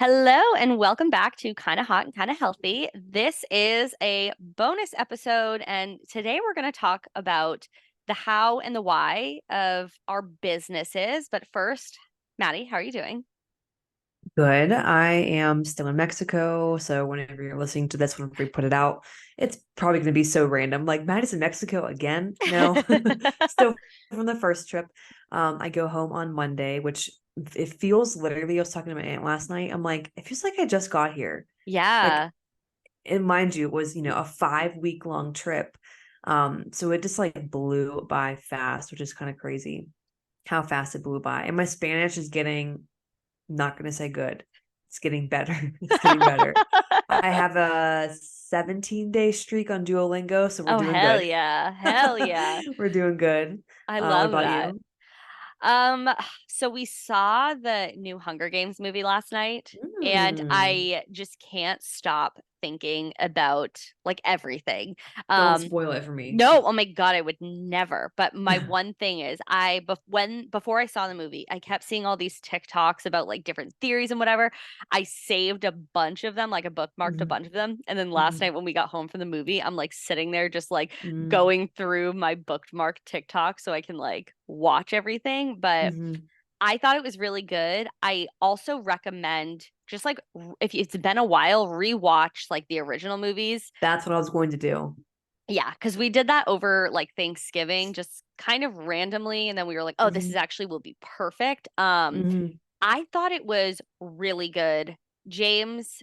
Hello and welcome back to Kind of Hot and Kind of Healthy. This is a bonus episode, and today we're going to talk about the how and the why of our businesses. But first, Maddie, how are you doing? Good. I am still in Mexico. So whenever you're listening to this, whenever we put it out, it's probably going to be so random. Like, Matt is in Mexico again? No, still from the first trip. I go home on Monday, which it feels literally, I was talking to my aunt last night. I'm like, it feels like I just got here. Like, Yeah. and mind you, it was, a 5 week long trip. So it just like blew by fast, which is kind of crazy how fast it blew by. And my Spanish is getting not going to say good. It's getting better. It's getting better. I have a 17-day streak on Duolingo, so we're Oh, doing hell good. yeah. Hell yeah. We're doing good. I What love about that. you? Um, so we saw the new Hunger Games movie last night, and Mm, I just can't stop thinking about like everything. don't Um, spoil it for me. No, oh my God, I would never. But my one thing is, before I saw the movie, I kept seeing all these TikToks about like different theories and whatever. I saved a bunch of them, like I bookmarked a Mhm, bunch of them. And then last mhm, night when we got home from the movie, I'm like sitting there just like mm, going through my bookmark TikTok so I can like watch everything. But mhm. I thought it was really good. I also recommend just like if it's been a while, rewatch like the original movies. That's what I was going to do. Yeah, because we did that over like Thanksgiving, just kind of randomly, and then we were like, "Oh, this is Mhm, actually will be perfect." mhm, I thought it was really good. James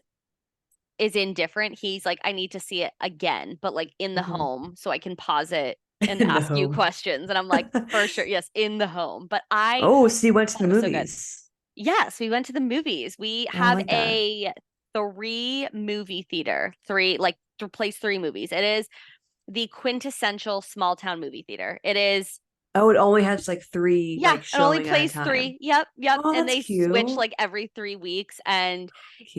is indifferent. He's like, "I need to see it again," but like in the mhm. home, so I can pause it and In the ask you home. questions. And I'm like, for sure, yes, in the home. But I Oh, so you went to thought the it was so good. movies. Yes, we went to the movies. We Oh, I have like that. a three movie theater, three like to place three movies. It is the quintessential small town movie theater. It is, Oh, it only has like three yeah, like it only showing at a plays time. three. Yep, yep. Oh, And that's they switch cute. like every 3 weeks, and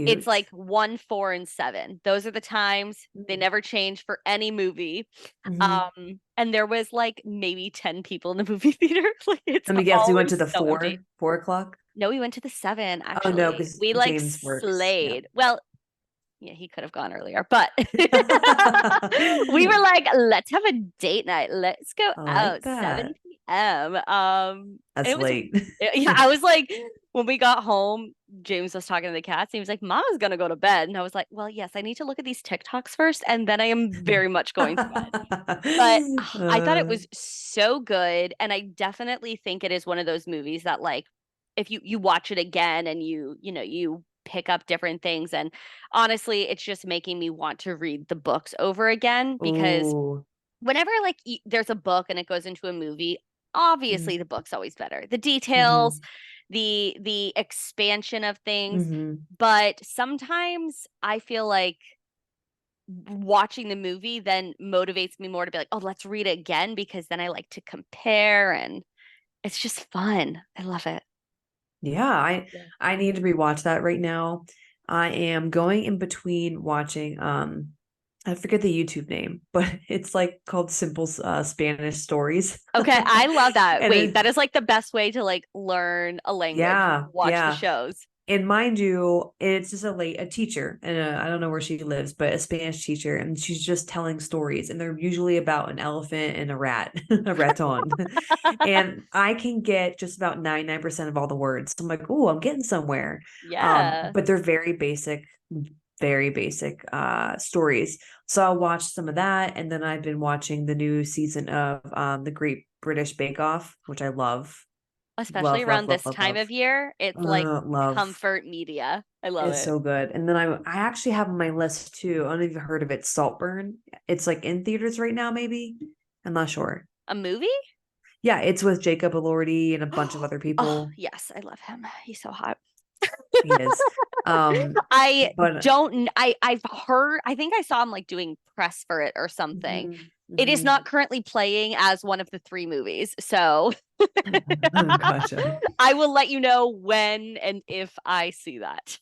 it's Cute. like 1, 4, and 7. Those are the times. They never change for any movie. Mm-hmm. And there was like maybe 10 people in the movie theater. Like it's Let me guess. We went to always the so empty. 4 o'clock. No, we went to the 7 Oh no, actually. because We like James works. Yeah. slayed. Well, yeah, he could have gone earlier, but we were like, let's have a date night. Let's go I like out that. 7 p.m. That's It was late. yeah, I was like, when we got home, James was talking to the cats, and he was like, Mama's gonna go to bed. And I was like, well, yes, I need to look at these TikToks first, and then I am very much going to bed. But I thought it uh, was so good, and I definitely think it is one of those movies that like if you watch it again and you pick up different things, and honestly, it's just making me want to read the books over again because ooh. whenever like there's a book and it goes into a movie, obviously Mm-hmm. the book's always better. The details, Mm-hmm. the expansion of things, Mm-hmm. but sometimes I feel like watching the movie then motivates me more to be like, oh, let's read it again because then I like to compare and it's just fun. I love it. Yeah, I Yeah. I need to rewatch that right now. I am going in between watching I forget the YouTube name, but it's like called Simple Spanish Stories. Okay, I love that. And Wait, that is like the best way to like learn a language. yeah, Watch the yeah. shows. And mind you, it's just a teacher, and I don't know where she lives, but a Spanish teacher, and she's just telling stories, and they're usually about an elephant and a rat, a raton, and I can get just about 99% of all the words. So I'm like, oh, I'm getting somewhere. Yeah. But they're very basic stories. So I'll watch some of that, and then I've been watching the new season of the Great British Bake Off, which I love, Especially love, love, around love, this love, time love, of year, it's like love. comfort media. I love It's it. so good. And then I actually have on my list too. I don't know if you've heard of it, Saltburn. It's like in theaters right now, maybe. I'm not sure. A movie? Yeah, it's with Jacob Elordi and a bunch of other Oh, people. yes, I love him. He's so hot. He is. I But don't I've heard I think I saw him like doing press for it or something. mhm, It is mhm. not currently playing as one of the three movies. So Gotcha. I will let you know when and if I see that.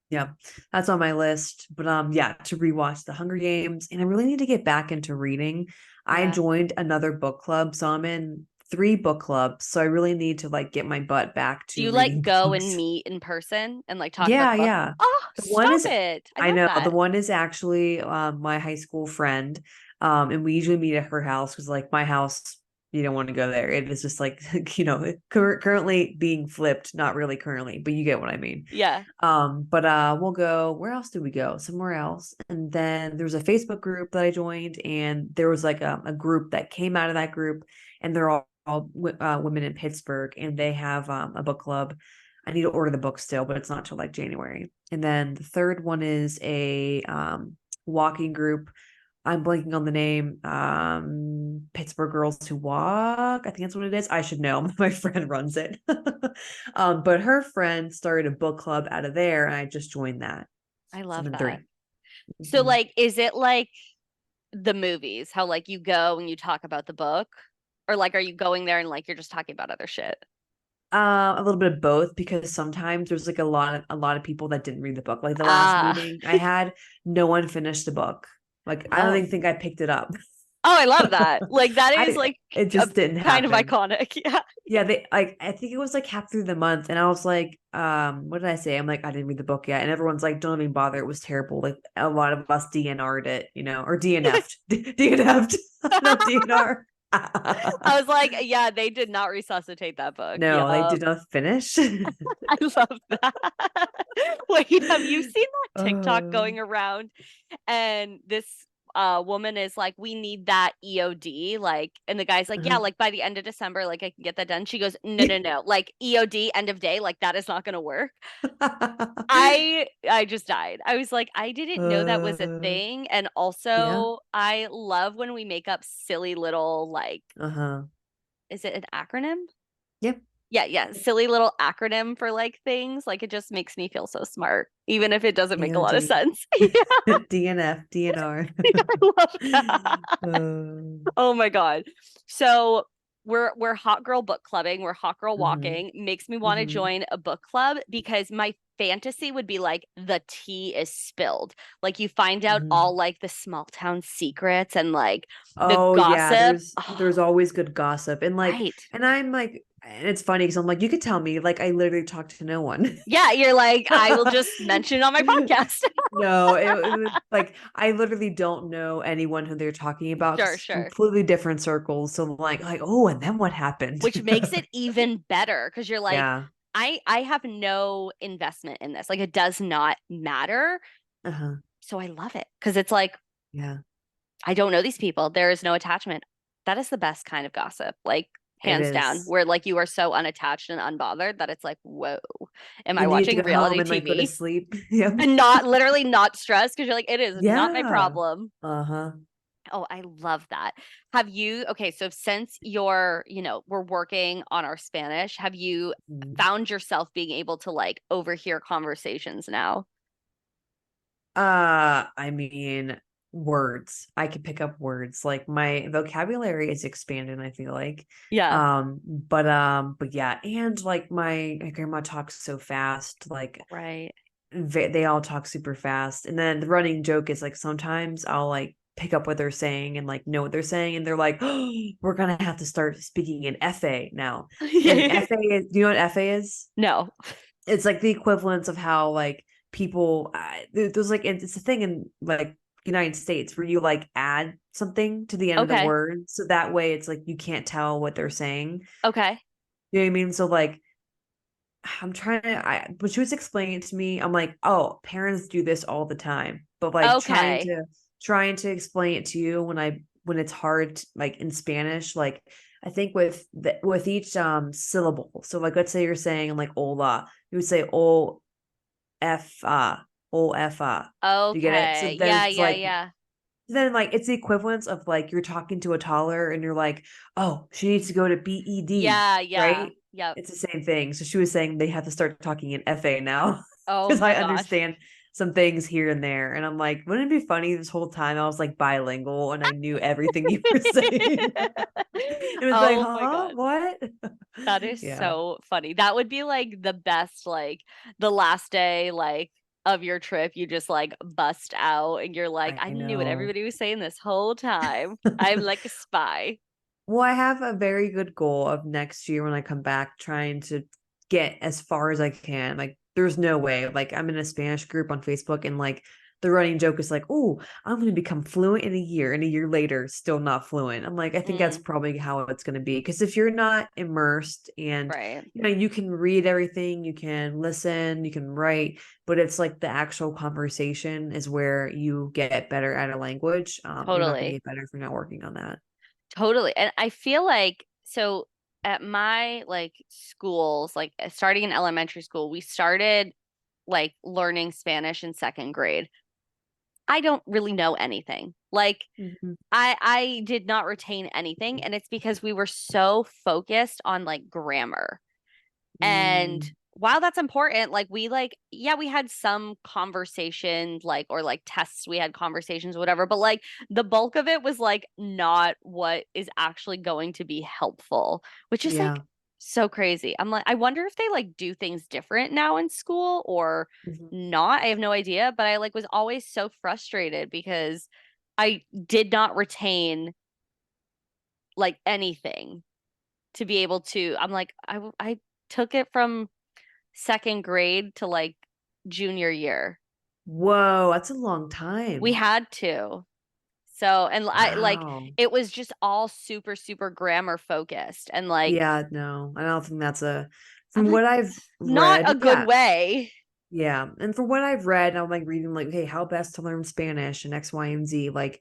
Yeah, that's on my list. But yeah, to rewatch The Hunger Games, and I really need to get back into reading. I Yeah. joined another book club, so I'm in 3 book clubs, so I really need to like get my butt back Do to you like reading go and books. meet in person and like talk about Yeah, the book? yeah. Oh, The one stop is it. I I love know the that. one is actually my high school friend. And we usually meet at her house because like my house, you don't want to go there. It is just like currently being flipped, not really currently, but you get what I mean. Yeah. But we'll go, where else did we go? Somewhere else. And then there was a Facebook group that I joined, and there was like a group that came out of that group, and they're all women in Pittsburgh, and they have a book club. I need to order the book still, but it's not till like January. And then the third one is a walking group. I'm blanking on the name. Pittsburgh Girls Who Walk. I think that's what it is. I should know. My friend runs it. But her friend started a book club out of there, and I just joined that. I So I'm love in that. three. So Mhm. like is it like the movies, how like you go and you talk about the book? Or like are you going there and like you're just talking about other shit? A little bit of both because sometimes there's like a lot of people that didn't read the book. Like the last Ah. meeting I had, no one finished the book. Like I don't Oh. even think I picked it up. Oh, I love that. Like that is I like It a just didn't kind of happen. iconic. Yeah. Yeah, they like I think it was like half through the month, and I was like, what did I say? I'm like, I didn't read the book yet, and everyone's like, don't even bother. It was terrible. Like a lot of us DNR'd it, or DNF'd, DNF'd, not DNR. I was like, yeah, they did not resuscitate that book. No, they Yup. did not finish. I love that. Wait, have you seen that TikTok Oh, going around? And this woman is like, we need that EOD. Like, and the guy's like, yeah, uh-huh. like by the end of December, like I can get that done. She goes, no, Yeah. no, no. Like EOD, end of day, like that is not gonna work. I just died. I was like, I didn't know that was a Uh, thing. And yeah. also I love when we make up silly little like, Uh-huh. is it an acronym? Yep. Yeah, yeah, silly little acronym for like things. Like it just makes me feel so smart, even if it doesn't make a lot of EOD. sense. Yeah, DNF, DNR. I love that. Oh my God. So we're hot girl book clubbing, we're hot girl Mhm. walking. Makes me want to Mhm. join a book club because my fantasy would be like the tea is spilled. Like you find out Mhm. all like the small town secrets and like the Oh yeah, gossip. there's Oh, always good gossip. And like right. and I'm like and it's funny because I'm like, you could tell me, like I literally talk to no one. Yeah, you're like, I will just mention it on my podcast. No, it was like I literally don't know anyone who they're talking about because Sure, it's sure. completely different circles. So like, oh, and then what happened? Which makes it even better because you're like, Yeah. I have no investment in this. Like it does not matter. Uh-huh. So I love it because it's like, Yeah. I don't know these people. There is no attachment. That is the best kind of gossip, like It hands down, is. where like you are so unattached and unbothered that it's like, whoa, am I And you need to watching go home reality and like go to TV? sleep. Yep. And not literally not stressed because you're like, it is not my Yeah. problem. Uh-huh. Oh, I love that. Have you, okay, so since you're, we're working on our Spanish, have you Mhm. found yourself being able to like overhear conversations now? I mean, words. I can pick up words. Like my vocabulary is expanding, I feel like. Yeah, But yeah, and like my grandma talks so fast, like right. they all talk super fast. And then the running joke is like sometimes I'll like pick up what they're saying and like know what they're saying, and they're like, oh, we're gonna have to start speaking in FA now. And FA is, do you know what FA is? No. It's like the equivalence of how like people there's like it's a thing in like United States where you like add something to the end of the Okay. word so that way it's like you can't tell what they're saying. Okay. You know what I mean? So like I'm trying to when she was explaining it to me, I'm like, oh, parents do this all the time. But like Okay. trying to explain it to you when it's hard like in Spanish, like I think with each syllable. So like let's say you're saying like hola, you would say o f. Do you get it? So Okay. Yeah, there's yeah, like yeah. then like it's the equivalence of like you're talking to a toddler and you're like, oh, she needs to go to BED, Yeah, yeah. right? Yep. It's the same thing. So she was saying they have to start talking in FA now Oh because I my gosh. understand some things here and there. And I'm like, wouldn't it be funny this whole time I was like bilingual and I knew everything you were saying? It was like, Oh my huh? God. What? That is Yeah, so funny. That would be like the best, like the last day, like of your trip, you just like bust out and you're like, I I knew what know. everybody was saying this whole time. I'm like a spy. Well, I have a very good goal of next year when I come back, trying to get as far as I can. Like, there's no way. Like, I'm in a Spanish group on Facebook, and like the running joke is like, "Oh, I'm going to become fluent in a year," and a year later, still not fluent. I'm like, I think that's Mm, probably how it's going to be. Because if you're not immersed, and right. you can read everything, you can listen, you can write, but it's like the actual conversation is where you get better at a language. You're not going to Totally. get better if you're not working on that. Totally. And I feel like so at my like schools, like starting in elementary school, we started like learning Spanish in second grade. I don't really know anything. Like Mhm. I did not retain anything, and it's because we were so focused on like grammar. And Mm, while that's important, like we like, yeah, we had some conversations, like, or like tests, we had conversations, whatever, but like the bulk of it was like not what is actually going to be helpful, which is like yeah. so crazy. I'm like, I wonder if they like do things different now in school or Mhm. not. I have no idea, but I like was always so frustrated because I did not retain like anything to be able to. I'm like, I took it from second grade to like junior year. Whoa, that's a long We time. had to. So, and I like Wow. it was just all super, super grammar focused. And like, Yeah, no, I don't think that's I'm from like, what I've not a read, good yeah, way. yeah. And from what I've read, I'm like reading like, hey, how best to learn Spanish and X, Y, and Z. Like a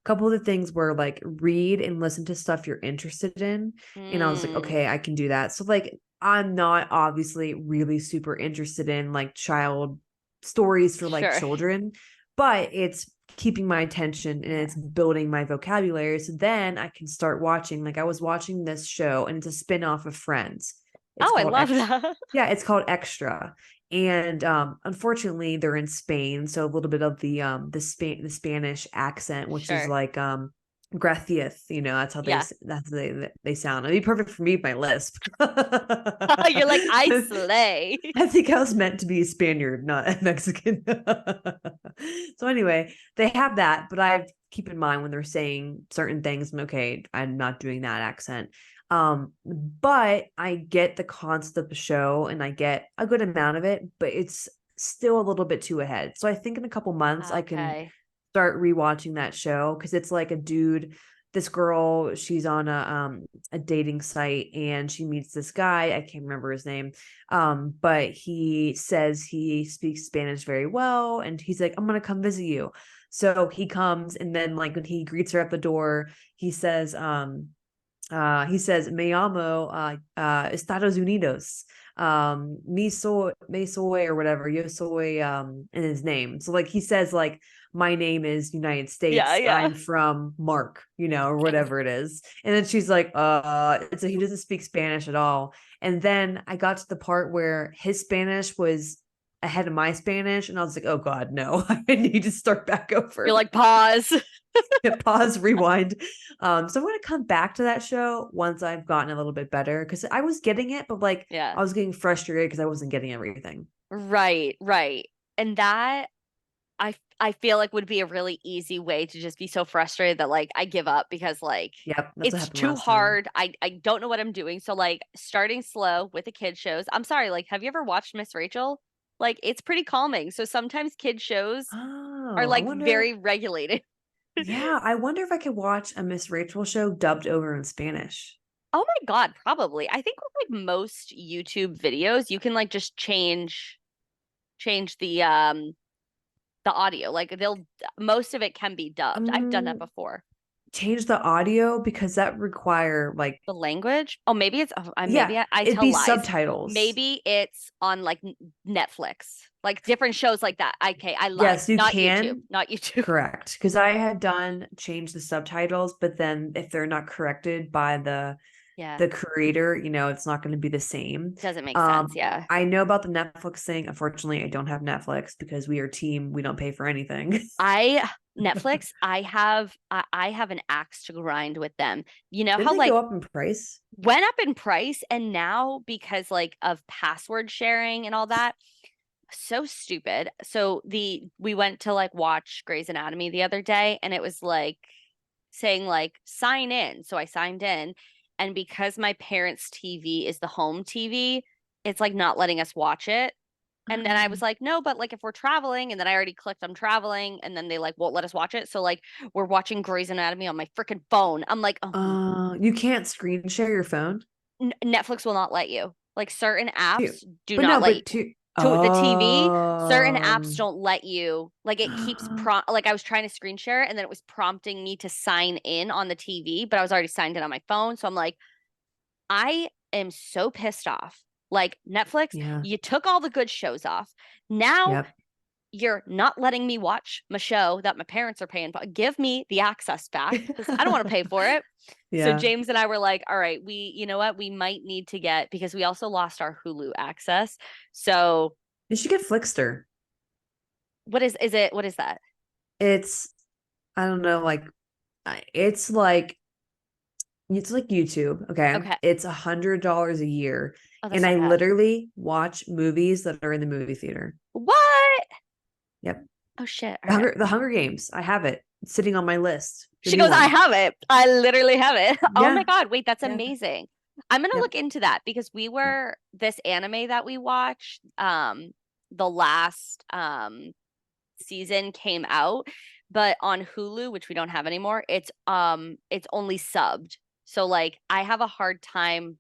couple of the things were like read and listen to stuff you're interested in. And I was like, Mm, okay, I can do that. So like I'm not obviously really super interested in like child stories for like sure. children, but it's keeping my attention and Yeah. it's building my vocabulary. So then I can start watching. Like I was watching this show and it's a spin-off of Friends. It's Oh, I called love Extra. that. Yeah, it's called Extra, and unfortunately they're in Spain, so a little bit of the Spanish accent, which is Sure. like gracias, Yeah. that's how they sound. It'd be perfect for me, my lisp. You're like, I slay. I think I was meant to be a Spaniard, not a Mexican. So anyway, they have that, but I keep in mind when they're saying certain things, I'm okay, I'm not doing that accent. But I get the concept of the show and I get a good amount of it, but it's still a little bit too ahead. So I think in a couple months I can Okay. start rewatching that show because it's like a dude, this girl, she's on a dating site and she meets this guy. I can't remember his name. But he says he speaks Spanish very well, and he's like, I'm gonna come visit you. So he comes, and then like when he greets her at the door, he says, me llamo Estados Unidos. Me soy or whatever. Yo soy in his name. So like he says like my name is United Yeah, States. yeah. I'm from Mark, or whatever it is. And then she's like, so he doesn't speak Spanish at all. And then I got to the part where his Spanish was ahead of my Spanish, and I was like, oh God, no, I need to start back You're over. like, pause. Hit pause, rewind. So I'm gonna come back to that show once I've gotten a little bit better because I was getting it, but like Yeah. I was getting frustrated because I wasn't getting everything. Right, right. And that I feel like would be a really easy way to just be so frustrated that like I give up because like Yep, that's what it's happened too last time. hard. I don't know what I'm doing. So like starting slow with the kid shows. I'm sorry, like have you ever watched Miss Rachel? Like it's pretty calming. So sometimes kid shows are Oh, I like very wonder. regulated. Yeah, I wonder if I could watch a Miss Rachel show dubbed over in Spanish. Oh my God, probably. I think with like most YouTube videos, you can like just change the audio. Like they'll most of it can be dubbed. I've done that Um, before. Change the audio because that require like, The language? Oh, maybe it's maybe yeah, I it'd tell be lies. subtitles. Maybe it's on like Netflix, like different shows like that. Okay, I lied. Yes, you Not YouTube. can. Not YouTube. Correct. Because I had done change the subtitles, but then if they're not corrected by the Yeah, the creator, it's not going to be the same. doesn't make sense. Um, Yeah. I know about the Netflix thing. Unfortunately, I don't have Netflix because we are team. We don't pay for anything. I Netflix, I have an axe to grind with them. You know Didn't how they go like up in price? went up in price and now because like of password sharing and all that, so stupid. So the we went to like watch Grey's Anatomy the other day and it was like saying like sign in. So I signed in, and because my parents' TV is the home TV, it's like not letting us watch it. And then I was Um, like, no, but like if we're traveling, and then I already clicked I'm traveling, and then they like won't let us watch it. So like we're watching Grey's Anatomy on my freaking phone. I'm like, oh, you can't screen share your phone Netflix will not let you. Like certain too. apps do But not no, let you. but to To the TV, certain apps don't let you. Like it keeps uh, like I was trying to screen share it, and then it was prompting me to sign in on the TV, but I was already signed in on my phone. So I'm like, I am so pissed off. Like Netflix, yeah. you took all the good shows off. Now Yep. you're not letting me watch my show that my parents are paying for. Give me the access back because I don't want to pay for it. So Yeah. James and I were like, all right, you know what? We might need to get, because we also lost our Hulu access. So You should get Flickster. what is that? It's I don't know, like it's like YouTube, okay? Okay. It's $100 a year, Oh, that's and not I bad. literally watch movies that are in the movie theater. What? Yep. Oh shit. All The right. Hunger Games. I have it. It's sitting on my list. The She new goes, I one. have it. I literally have it. Oh my Yeah. God. Wait, that's Yeah. amazing. I'm gonna Yep. look into that because Yep. this anime that we watched, the last season came out, but on Hulu, which we don't have anymore, it's only subbed. So like I have a hard time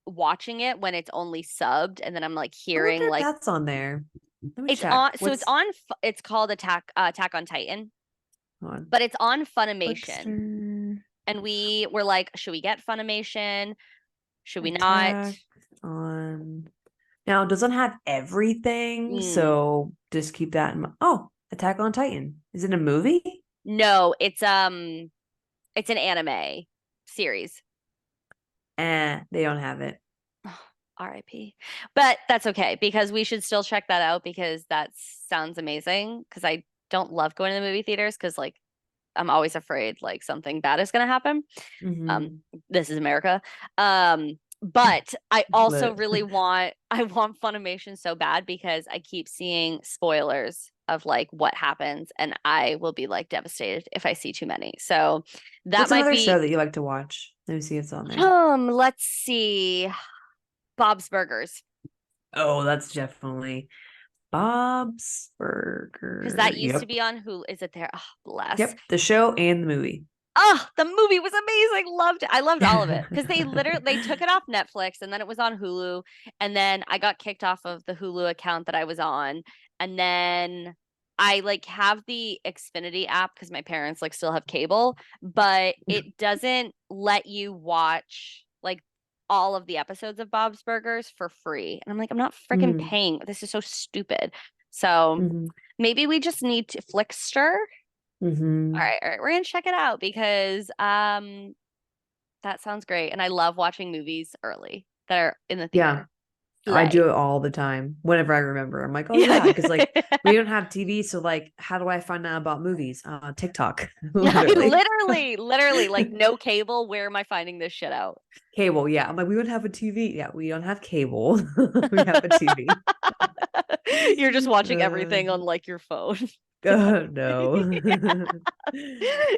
watching it when it's only subbed, and then I'm like I wonder hearing if like that's on there. Let me it's check. on, so it's on it's called Attack on Titan, Hold on. but it's on Funimation. Flickster And we were like, should we get Funimation? Should we not? Attack on. Now, it doesn't have everything, Mm, so just keep that in mind. Oh, Attack on Titan. Is it a movie? no, it's an anime series. They don't have it. RIP. But that's okay because we should still check that out because that sounds amazing. Because I don't love going to the movie theaters because like I'm always afraid like something bad is gonna happen. Um, Mm-hmm. this is America. But I also Lit. really I want Funimation so bad because I keep seeing spoilers of like what happens, and I will be like devastated if I see too many. So that What's might another be show that you like to watch? Let me see if it's on there. let's see. Bob's Burgers. Oh, that's definitely Bob's Because Burger. that used to Yep. be on Hulu. Is it there? Oh, bless. Yep. The show and the movie. Oh, the movie was amazing. Loved it. I loved all of it because they took it off Netflix, and then it was on Hulu, and then I got kicked off of the Hulu account that I was on, and then I like have the Xfinity app because my parents like still have cable, but it doesn't let you watch like all of the episodes of Bob's Burgers for free. And I'm like, I'm not freaking Mm-hmm. paying. This is so stupid. So Mm-hmm. maybe we just need to Flickster. Mm-hmm. All right, we're gonna check it out because that sounds great. And I love watching movies early that are in the Yeah. theater. I Slay. do it all the time whenever I remember. I'm like, oh Yeah. yeah, because like we don't have TV, so like, how do I find out about movies? TikTok, I literally. literally, like no cable. Where am I finding this shit out? Cable, yeah. I'm like, we don't have a TV. Yeah, we don't have cable. We have a TV. You're just watching Uh, everything on like your phone. no.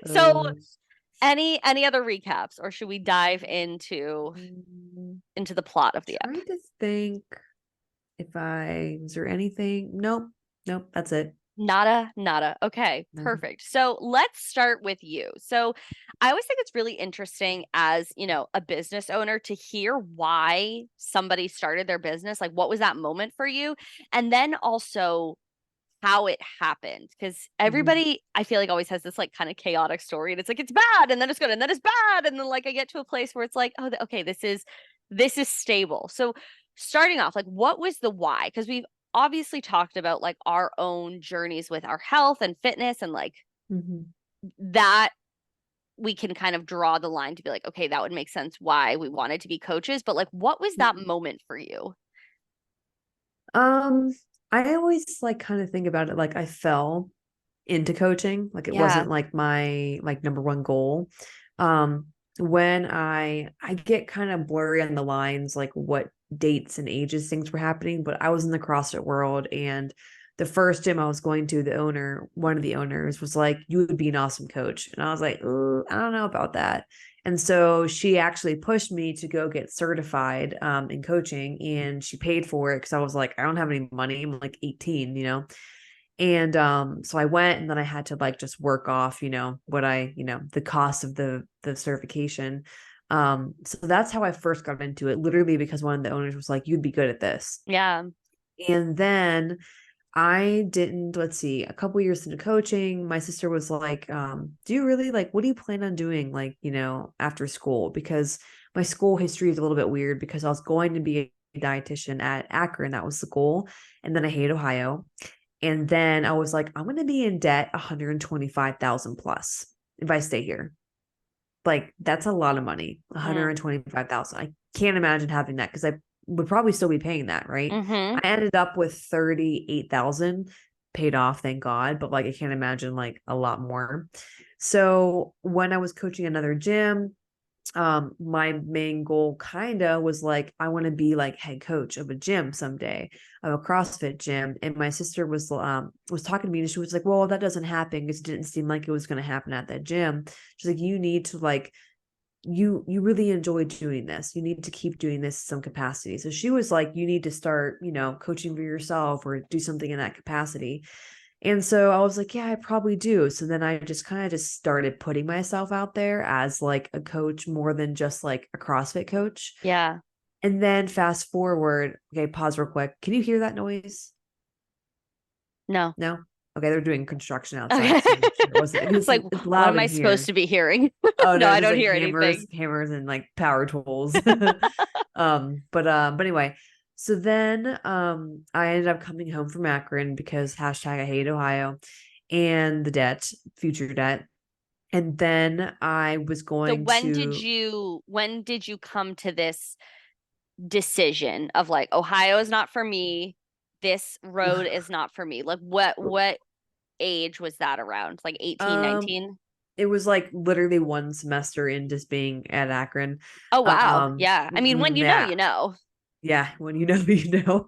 So, uh, any other recaps, or should we dive into the plot of the app? trying to think if is there anything? Nope. Nope. That's it. Nada, nada. Okay, No. perfect. So let's start with you. So I always think it's really interesting as, a business owner to hear why somebody started their business. Like, what was that moment for you? And then also how it happened. Because Mhm. everybody, I feel like, always has this like kind of chaotic story. And it's like, it's bad, and then it's good, and then it's bad. And then like I get to a place where it's like, oh, okay, this is stable. So starting off, like, what was the why? Because we've obviously talked about like our own journeys with our health and fitness, and like Mhm. that we can kind of draw the line to be like, okay, that would make sense why we wanted to be coaches. But like, what was that Mhm. moment for you? Um, I always like kind of think about it like I fell into coaching. Like it Yeah. wasn't like my like number one goal. Um, when I get kind of blurry on the lines, like what dates and ages things were happening, but I was in the CrossFit world and the first gym I was going to, the owner, one of the owners was like, you would be an awesome coach. And I was like, ooh, I don't know about that. And so she actually pushed me to go get certified in coaching, and she paid for it because I was like, I don't have any money. I'm like 18, And so I went, and then I had to like just work off, what the cost of the certification. So that's how I first got into it, literally because one of the owners was like, you'd be good at this. Yeah. And then I didn't, let's see, a couple years into coaching, my sister was like, do you really like, what do you plan on doing? Like, after school? Because my school history is a little bit weird because I was going to be a dietitian at Akron. That was the goal. And then I hated Ohio. And then I was like, I'm going to be in debt 125,000 plus if I stay here. Like that's a lot of money, Mm. 125,000. I can't imagine having that because I would probably still be paying that, right? Mm-hmm. I ended up with 38,000 paid off, thank God, but like I can't imagine like a lot more. So when I was coaching another gym, my main goal kind of was like I want to be like head coach of a gym someday, of a CrossFit gym. And my sister was talking to me, and she was like, well, that doesn't happen because it didn't seem like it was going to happen at that gym. She's like, you need to like you really enjoy doing this, you need to keep doing this in some capacity. So she was like, you need to start coaching for yourself or do something in that capacity. And so I was like, yeah, I probably do. So then I just kind of just started putting myself out there as like a coach more than just like a CrossFit coach. Yeah. And then fast forward, okay, pause real quick. Can you hear that noise? No. No? Okay, they're doing construction Okay. outside. So make sure it wasn't, It's like, it's what loud am I in supposed here. to be hearing? Oh No, no, it's I just don't like hear hammers, anything. hammers and like power tools. But anyway, so then I ended up coming home from Akron because hashtag I hate Ohio and the debt, future debt. And then I was So going to when did you come to this decision of like Ohio is not for me, this road is not for me? Like what age was that around? Like 18, um 19? it was like literally one semester in just being at Akron. Oh wow. Yeah. I mean, when Yeah. you know. Yeah, when you know, you know.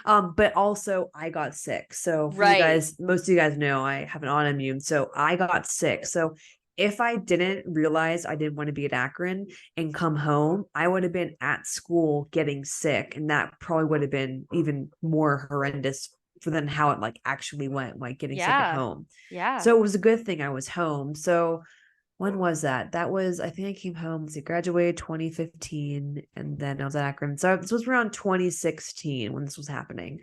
But also I got sick. So for you Right. guys, most of you guys know I have an autoimmune. So I got sick. So if I didn't realize I didn't want to be at Akron and come home, I would have been at school getting sick. And that probably would have been even more horrendous for than how it like actually went, like getting sick at Yeah. home. Yeah. So it was a good thing I was home. So when was that? That was, I think I came home, I graduated 2015, and then I was at Akron. So this was around 2016 when this was happening.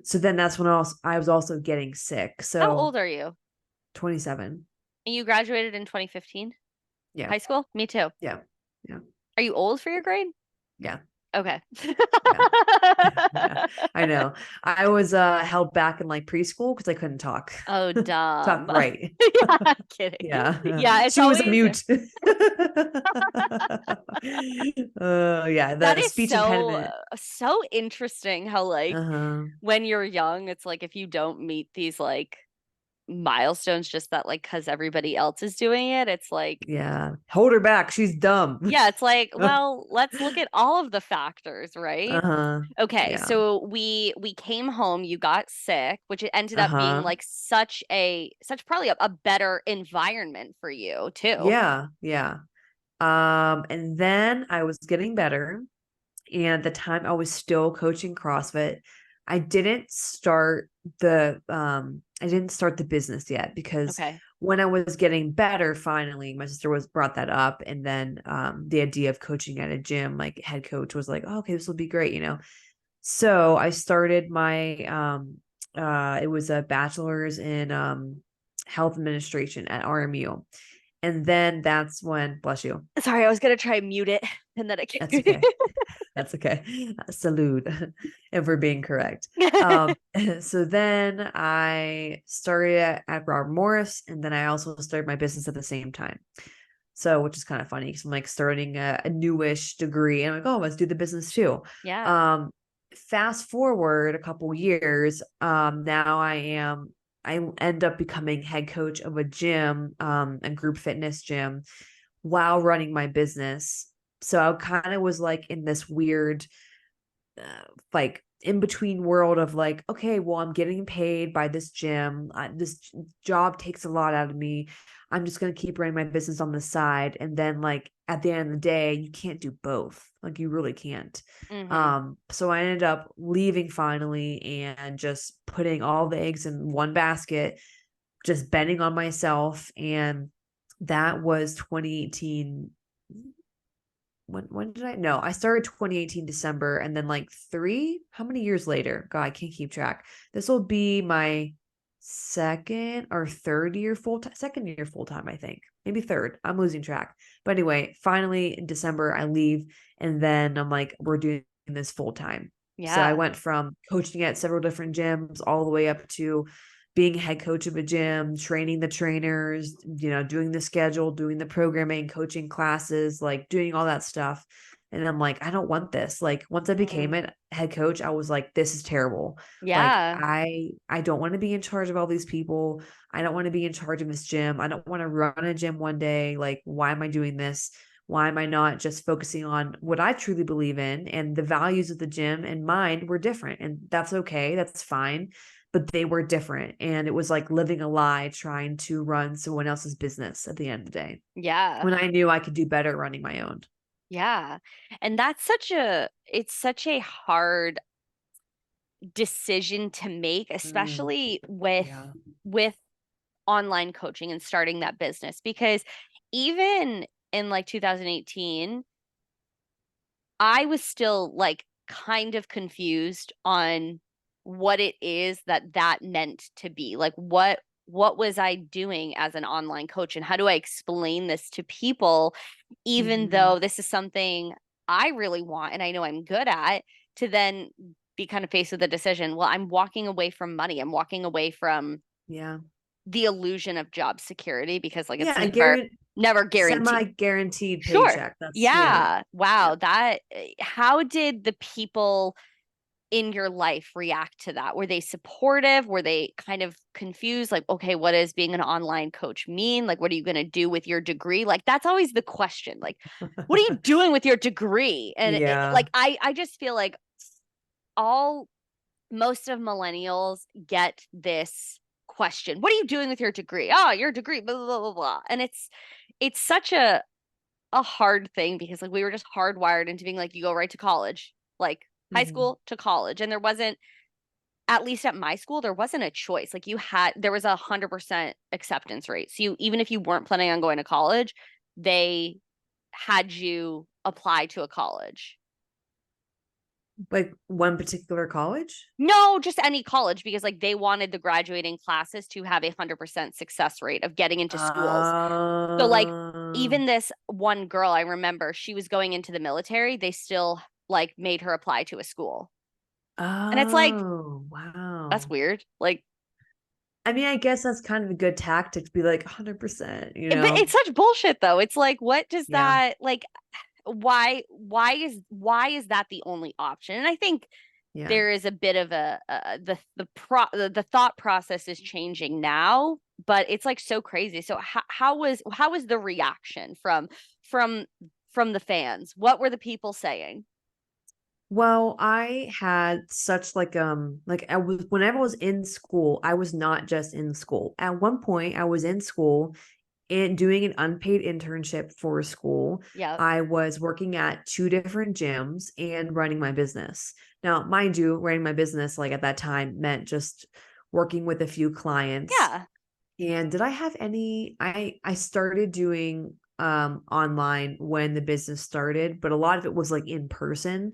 So then that's when I was also getting sick. How So old are you? 27. And you graduated in 2015? Yeah. High school? Me too. Yeah. Yeah. Are you old for your grade? Yeah. Okay. Yeah. Yeah. I know. I was held back in like preschool because I couldn't Oh, talk dumb. right. Yeah, kidding. Yeah. Yeah, it's She was a always mute. Yeah, that the is speech impediment. so interesting how like Uh-huh. when you're young, it's like if you don't meet these like milestones just that like because everybody else is doing it, it's like Yeah. Hold her back. She's dumb. yeah, it's like, well, let's look at all of the factors, right? Uh-huh. Okay, Yeah. so we came home, you got sick, which it ended up being Uh-huh. like such probably a better environment for you too. Yeah. Yeah. And then I was getting better. And at the time I was still coaching CrossFit. I didn't start the business yet because Okay. when I was getting better, finally, my sister was brought that up. And then the idea of coaching at a gym, like head coach was like, oh, okay, this will be great. So I started my it was a bachelor's in health administration at RMU. And then that's when, bless you. Sorry, I was gonna try and mute it and then it That's came. okay. That's okay. Salute if we're being correct. So then I started at Robert Morris, and then I also started my business at the same time. So, which is kind of funny because I'm like starting a newish degree, and I'm like, oh, let's do the business too. Yeah. Um, Fast forward a couple years, now I end up becoming head coach of a gym, a group fitness gym, while running my business. So I kind of was like in this weird, like in between world of like, okay, well, I'm getting paid by this gym. This job takes a lot out of me. I'm just going to keep running my business on the side. And then like at the end of the day, you can't do both. Like you really can't. Mm-hmm. So I ended up leaving finally and just putting all the eggs in one basket, just betting on myself. And that was 2018. When did I no, I started 2018 December, and then like how many years later? God, I can't keep track. This will be my second or third year full time, second year full time, I think. Maybe third. I'm losing track. But anyway, finally in December I leave, and then I'm like, we're doing this full time. So I Yeah. went from coaching at several different gyms all the way up to being head coach of a gym, training the trainers, doing the schedule, doing the programming, coaching classes, like doing all that stuff. And I'm like, I don't want this. Like once I became Mm. a head coach, I was like, this is terrible. Like Yeah. I don't want to be in charge of all these people. I don't want to be in charge of this gym. I don't want to run a gym one day. Like, why am I doing this? Why am I not just focusing on what I truly believe in? And the values of the gym and mine were different. And that's okay. That's fine, but they were different. And it was like living a lie trying to run someone else's business at the end of the day Yeah. when I knew I could do better running my own. Yeah. And it's such a hard decision to make, Mm, especially yeah. with online coaching and starting that business because even in like 2018, I was still like kind of confused on what it is that meant to be. Like what was I doing as an online coach and how do I explain this to people even Hmm. though this is something I really want and I know I'm good at to then be kind of faced with the decision, well, I'm walking away from money. I'm walking away from Yeah. the illusion of job security because like it's Yeah. never guaranteed. Semi guaranteed Sure. paycheck. That's, yeah. Yeah. Yeah. Wow. That how did the people in your life react to that? Were they supportive? Were they kind of confused? Like, okay, what does being an online coach mean? Like, what are you going to do with your degree? Like, that's always the question. Like, what are you doing with your degree? And Yeah. like, I just feel like all most of millennials get this question. What are you doing with your degree? Oh, your degree, blah, blah, blah, blah. And it's such a hard thing because like we were just hardwired into being like you go right to college, like high Hmm. school to college. And there wasn't, at least at my school, there wasn't a choice. Like there was 100% acceptance rate. So you, even if you weren't planning on going to college, they had you apply to a college. Like one particular college? No, just any college because like they wanted the graduating classes to have 100% success rate of getting into schools. So like Uh, even this one girl, I remember she was going into the military, they still like made her apply to a school. And it's like oh, that's wow. weird. Like I mean, I guess that's kind of a good tactic to be like 100%, but it's such bullshit though. It's like what does Yeah. that like why is that the only option? And I think Yeah. there is a bit of the thought process is changing now, but it's like so crazy. So how was the reaction from from the fans? What were the people saying? Well, I had such like I was whenever I was in school, I was not just in school. At one point, I was in school and doing an unpaid internship for school. Yep. I was working at two different gyms and running my business. Now, mind you, running my business like at that time meant just working with a few clients. Yeah. And did I have any I started doing online when the business started, but a lot of it was like in person.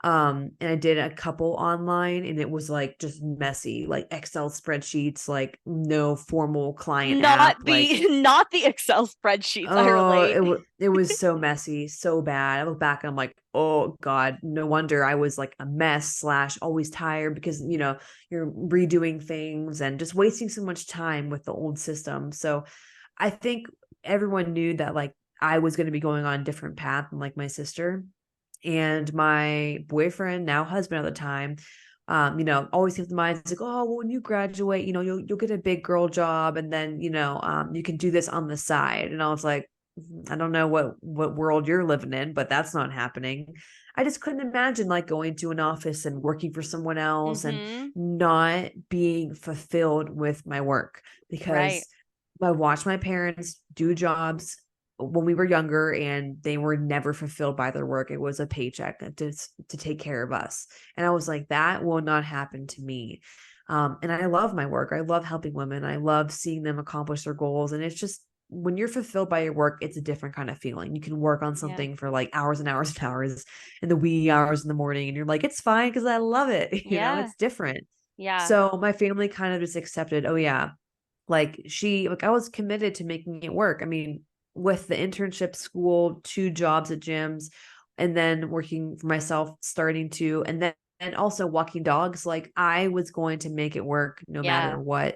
And I did a couple online and it was like just messy, like Excel spreadsheets, like no formal client Not app, like the not the Excel spreadsheets. I oh, relate. it was so messy, so bad. I look back and I'm like, oh God, no wonder I was like a mess slash always tired because you're redoing things and just wasting so much time with the old system. So I think everyone knew that like I was going to be going on a different path than like my sister. And my boyfriend, now husband at the time, always kept in mind, it's like, oh, well, when you graduate, you'll get a big girl job, and then you can do this on the side. And I was like, I don't know what world you're living in, but that's not happening. I just couldn't imagine like going to an office and working for someone else and Mm-hmm. not being fulfilled with my work, Right. because I watched my parents do jobs when we were younger and they were never fulfilled by their work. It was a paycheck to take care of us. And I was like, that will not happen to me. And I love my work. I love helping women. I love seeing them accomplish their goals. And it's just when you're fulfilled by your work, it's a different kind of feeling. You can work on Yeah. something for like hours and hours and hours in the wee hours in the morning, and you're like, it's fine because I love it. Yeah. It's different. Yeah. So my family kind of just accepted, oh yeah, like I was committed to making it work. I mean, with the internship school, 2 jobs at gyms, and then working for myself, starting to, and then and also walking dogs, like I was going to make it work no Yeah. matter what.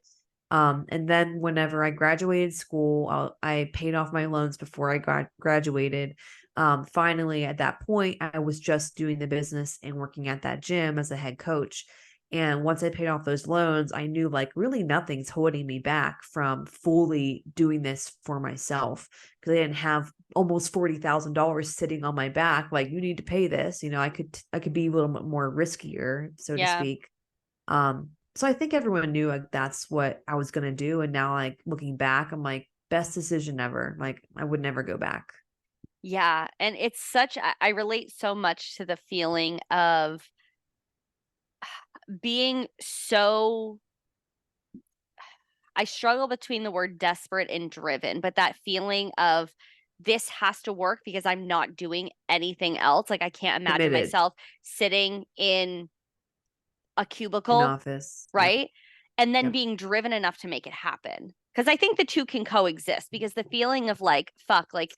And then whenever I graduated school, I paid off my loans before I got graduated. Finally, at that point, I was just doing the business and working at that gym as a head coach. And once I paid off those loans, I knew like really nothing's holding me back from fully doing this for myself, because I didn't have almost $40,000 sitting on my back. Like, you need to pay this. I could be a little bit more riskier, so to Yeah. speak. So I think everyone knew like that's what I was gonna do. And now, like looking back, I'm like, best decision ever. Like I would never go back. Yeah. And it's such, I relate so much to the feeling of being so, I struggle between the word desperate and driven, but that feeling of this has to work because I'm not doing anything else. Like I can't imagine Committed. myself sitting in a In cubicle, office. Yep. right? And then Yep. being driven enough to make it happen. Because I think the two can coexist because the feeling of like, fuck, like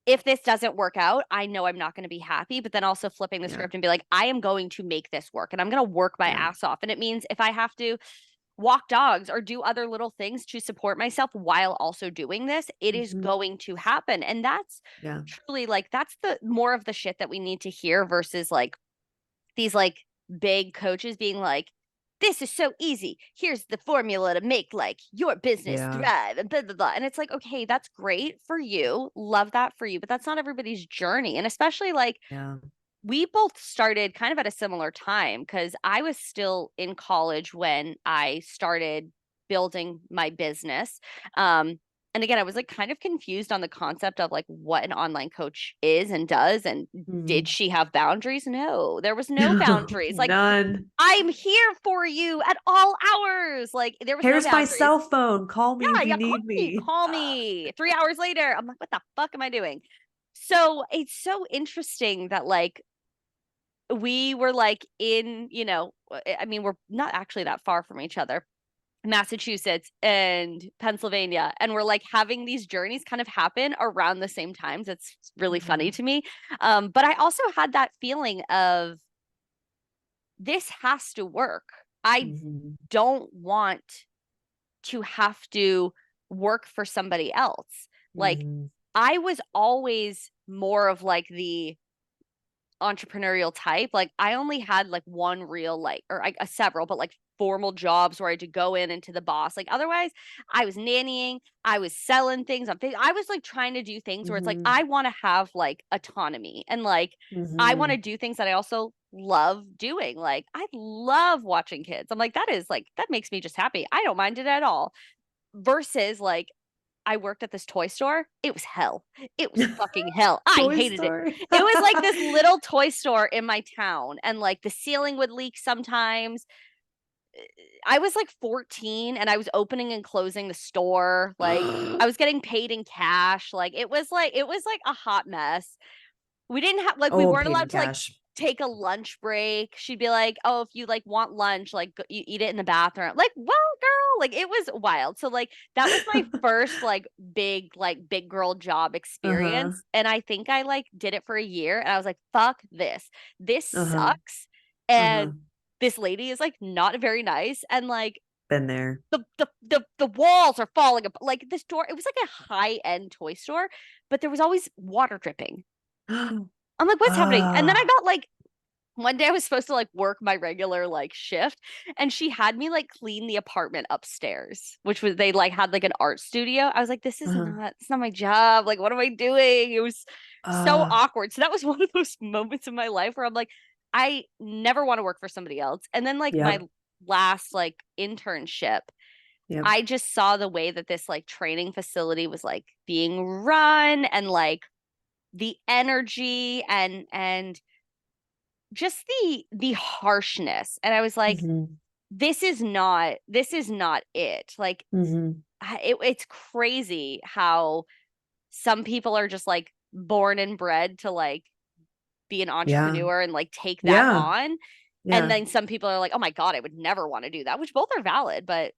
if this doesn't work out, I know I'm not going to be happy, but then also flipping the Yeah. script and be like, I am going to make this work and I'm going to work my Yeah. ass off. And it means if I have to walk dogs or do other little things to support myself while also doing this, it is Hmm. going to happen. And that's Yeah. truly like, that's the more of the shit that we need to hear versus like these like big coaches being like, this is so easy. Here's the formula to make like your business Yeah. thrive and blah blah blah. And it's like, okay, that's great for you. Love that for you, but that's not everybody's journey. And especially like Yeah. we both started kind of at a similar time because I was still in college when I started building my business. Um, and again, I was like kind of confused on the concept of like what an online coach is and does. And did Mhm. she have boundaries? No, there was no boundaries. Like, None. I'm here for you at all hours. Like, there was no Here's my boundaries. cell phone. Call me Yeah, if you yeah, call need me, me. call me. 3 hours later, I'm like, what the fuck am I doing? So it's so interesting that like we were like in, I mean, we're not actually that far from each other, Massachusetts and Pennsylvania. And we're like having these journeys kind of happen around the same times. It's really funny Mhm. to me. But I also had that feeling of this has to work. I Mhm. don't want to have to work for somebody else. Like, Mhm. I was always more of like the entrepreneurial type. Like I only had like one real like or like a several, but like formal jobs where I had to go in into the boss. Like otherwise, I was nannying, I was selling things on Facebook. I was like trying to do things where it's like Mhm. I want to have like autonomy and like I want to Mhm. do things that I also love doing. Like I love watching kids. I'm like that is like that makes me just happy. I don't mind it at all. Versus like I worked at this toy store. It was hell. It was fucking hell. I Toy hated it. Story. It was like this little toy store in my town, and like the ceiling would leak sometimes. I was like 14 and I was opening and closing the store. Like I was getting paid in cash. Like it was like a hot mess. We didn't have like we Oh, weren't paid in allowed to like cash. take a lunch break. She'd be like, "Oh, if you like want lunch, like you eat it in the bathroom." Like, "Well, girl, like it was wild." So like that was my first like big girl job Uh-huh. experience, and I think I like did it for a year and I was like, "Fuck this. This Uh-huh. sucks." Uh-huh. And this lady is like not very nice and like Been there. the walls are falling apart. Like this door, it was like a high-end toy store, but there was always water dripping. I'm like, what's happening? And then I Ah. got like one day I was supposed to like work my regular like shift, and she had me like clean the apartment upstairs, which was they like had like an art studio. I was like, this is Uh-huh. not, it's not my job. Like, what am I doing? It was so Uh, awkward. So that was one of those moments in my life where I'm like, I never want to work for somebody else. And then like my yep. last like internship, Yep. I just saw the way that this like training facility was like being run, and like the energy and just the harshness. And I was like, Hmm. this is not it. Like Hmm. it's crazy how some people are just like born and bred to like be an Yeah. entrepreneur and like take that Yeah. on. And Yeah. then some people are like, oh my God, I would never want to do that, which both are valid, but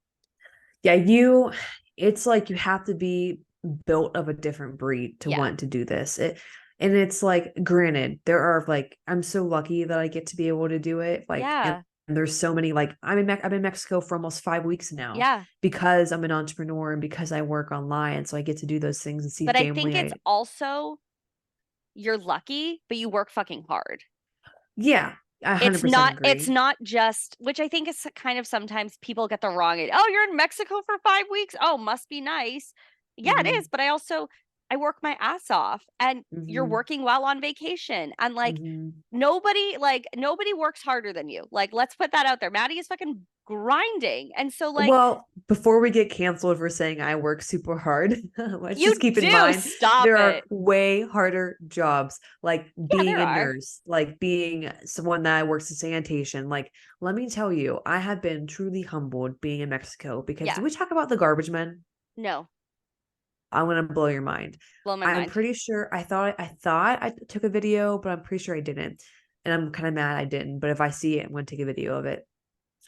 Yeah. It's like you have to be built of a different breed to yeah. want to do this. And it's like, granted, there are like, I'm so lucky that I get to be able to do it. Like, and Yeah. there's so many, like, I'm in Mexico for almost 5 weeks now Yeah. because I'm an entrepreneur and because I work online. So I get to do those things and see But I think family. it's also you're lucky, but you work fucking hard. Yeah, I It's 100% not it's agree. not just, which I think is kind of sometimes people get the wrong idea. Oh, you're in Mexico for 5 weeks. Oh, must be nice. Yeah, it is. Hmm. But I work my ass off, and you're Hmm. working while on vacation. And like Hmm. nobody works harder than you. Like, let's put that out there. Maddy is fucking grinding. And so like Well, before we get canceled for saying I work super hard, let's just you keep in do mind stop there it. are way harder jobs, like Yeah, being there a are. nurse, like being someone that works in sanitation. Like, let me tell you, I have been truly humbled being in Mexico because did Yeah. we talk about the garbage men? No. I'm gonna blow your mind. Blow my I'm mind. pretty sure I thought I took a video, but I'm pretty sure I didn't. And I'm kind of mad I didn't. But if I see it, I'm gonna take a video of it.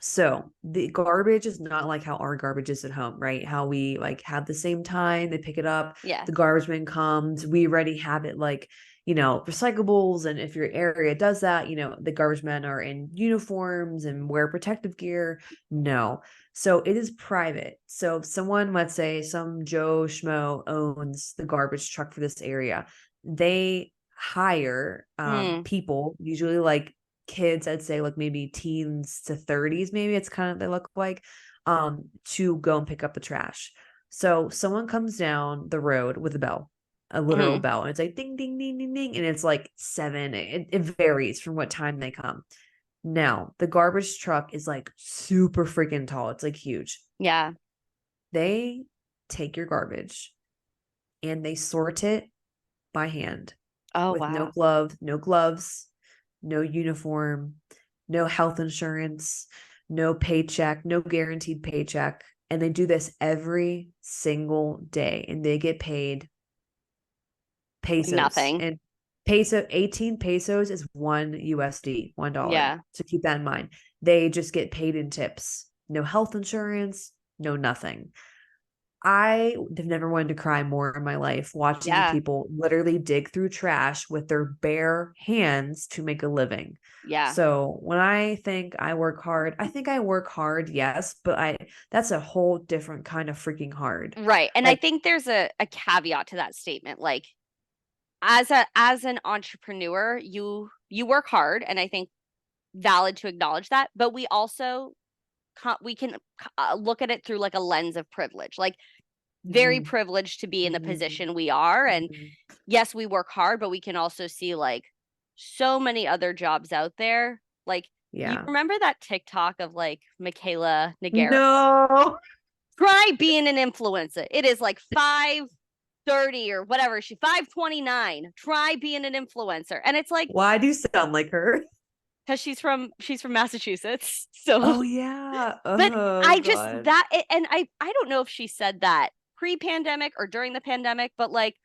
So the garbage is not like how our garbage is at home, right? How we like have the same time, they pick it up, Yeah. the garbage man comes, we already have it like, recyclables. And if your area does that, the garbage men are in uniforms and wear protective gear. No. So it is private. So if someone, let's say some Joe Schmo owns the garbage truck for this area, they hire Hmm. people, usually like kids, I'd say like maybe teens to 30s, maybe it's kind of they look like, to go and pick up the trash. So someone comes down the road with a bell, a literal Hmm. bell, and it's like ding, ding, ding, ding, ding, and it's like seven. It varies from what time they come. Now, the garbage truck is like super freaking tall. It's like huge. Yeah. They take your garbage and they sort it by hand Oh with wow. no gloves, no uniform, no health insurance, no paycheck, no guaranteed paycheck. And they do this every single day and they get paid Like pesos. nothing. And 18 pesos is one USD, $1. Yeah. So keep that in mind. They just get paid in tips. No health insurance, no nothing. I have never wanted to cry more in my life watching these Yeah. people literally dig through trash with their bare hands to make a living. Yeah. So when I think I work hard, I think I work hard, yes, but I that's a whole different kind of freaking hard. Right. And I Like, think there's a caveat to that statement. Like as an entrepreneur, you work hard, and I think valid to acknowledge that, but we also we can look at it through like a lens of privilege. Like very mhm, privileged to be in the mhm, position we are, and mhm. yes, we work hard, but we can also see like so many other jobs out there. Like you Yeah. remember that TikTok of like Michaela Nagera? No. Try being an influencer. It is like 5:30 or whatever. She 5:29. Try being an influencer. And it's like Why do you sound like her? because she's from Massachusetts. So Oh yeah. but Oh I just God. that and I don't know if she said that pre-pandemic or during the pandemic, but like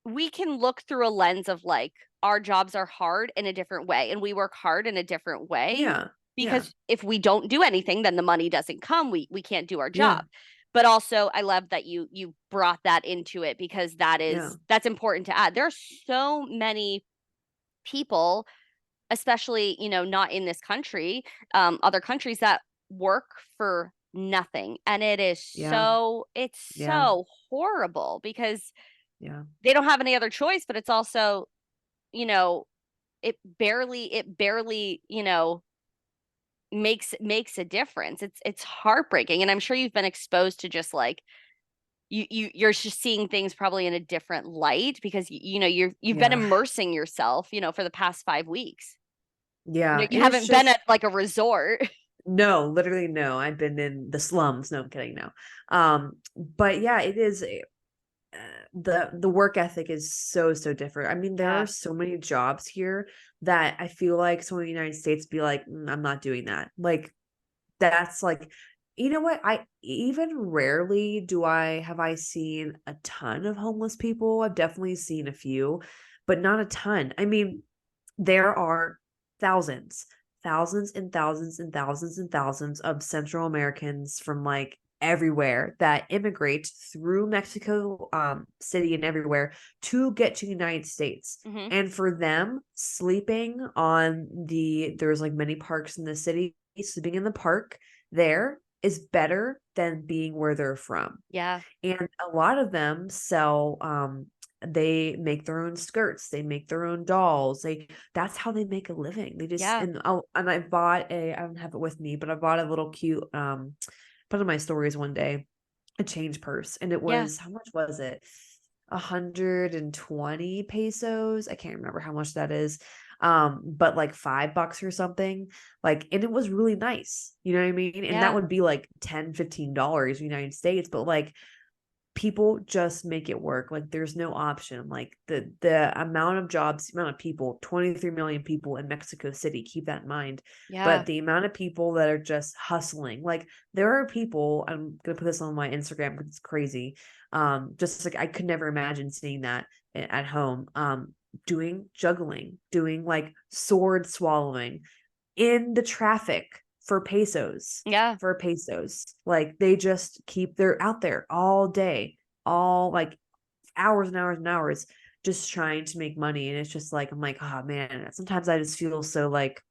we can look through a lens of like our jobs are hard in a different way and we work hard in a different way, Yeah. Yeah. because if we don't do anything then the money doesn't come, we can't do our Yeah. job. But also I love that you brought that into it, because Yeah. that's important to add. There are so many people, especially not in this country, other countries, that work for nothing, and Yeah. it's Yeah. so horrible because Yeah. they don't have any other choice. But it's also, you know it barely, makes a difference. It's heartbreaking. And I'm sure you've been exposed to just like you're just seeing things probably in a different light because you've been Yeah. immersing yourself, for the past 5 weeks. Yeah. You And it's haven't been just at like a resort. no, literally no. I've been in the slums. No, I'm kidding. No. But yeah, it is the work ethic is so different. I mean, there are Yeah. so many jobs here that I feel like someone in the United States be like, I'm not doing that. Like that's like, you know what? I even rarely do I have I seen a ton of homeless people. I've definitely seen a few, but not a ton. I mean, there are thousands, thousands and thousands and thousands and thousands of Central Americans from like everywhere that immigrate through Mexico City and everywhere to get to the United States. Hmm. And for them, sleeping on there's like many parks in the city, sleeping in the park there is better than being where they're from. Yeah. And a lot of them sell they make their own skirts, they make their own dolls. That's how they make a living. They just Yeah. and I bought I don't have it with me, but I bought a little cute put in my stories one day, a change purse. And it Yeah. was how much was it? 120 pesos. I can't remember how much that is. But like $5 or something. Like, and it was really nice. You know what I mean? And that Yeah. would be like $10, $15 United States, but like people just make it work. Like there's no option. Like the amount of jobs, the amount of people, 23 million people in Mexico City, keep that in mind. Yeah. But the amount of people that are just hustling, like there are people, I'm gonna put this on my Instagram because it's crazy. Just like I could never imagine seeing that at home. Doing juggling, doing like sword swallowing in the traffic for pesos Yeah. like they just they're out there all day, all like hours and hours and hours just trying to make money. And it's just like I'm like, oh man, sometimes I just feel so like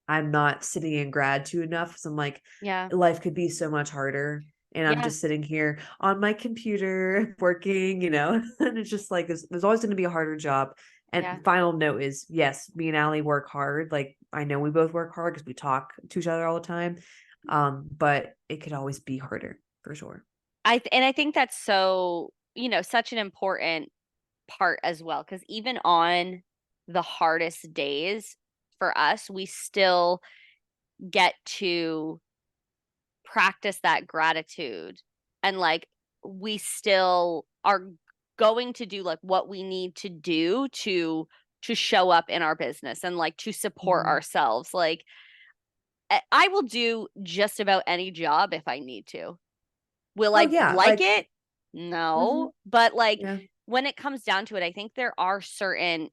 I'm not sitting in gratitude enough. So I'm like, Yeah. life could be so much harder. And I'm Yeah. just sitting here on my computer working, and it's just like there's always going to be a harder job. Yeah. And final note is yes, me and Allie work hard. Like I know we both work hard because we talk to each other all the time. But it could always be harder for sure. And I think that's so, such an important part as well because even on the hardest days for us, we still get to practice that gratitude and like we still are going to do like what we need to do to show up in our business and like to support Mhm. ourselves. Like I will do just about any job if I need to. Will Oh I yeah, like like it? mhm, No. But like yeah. when it comes down to it, I think there are certain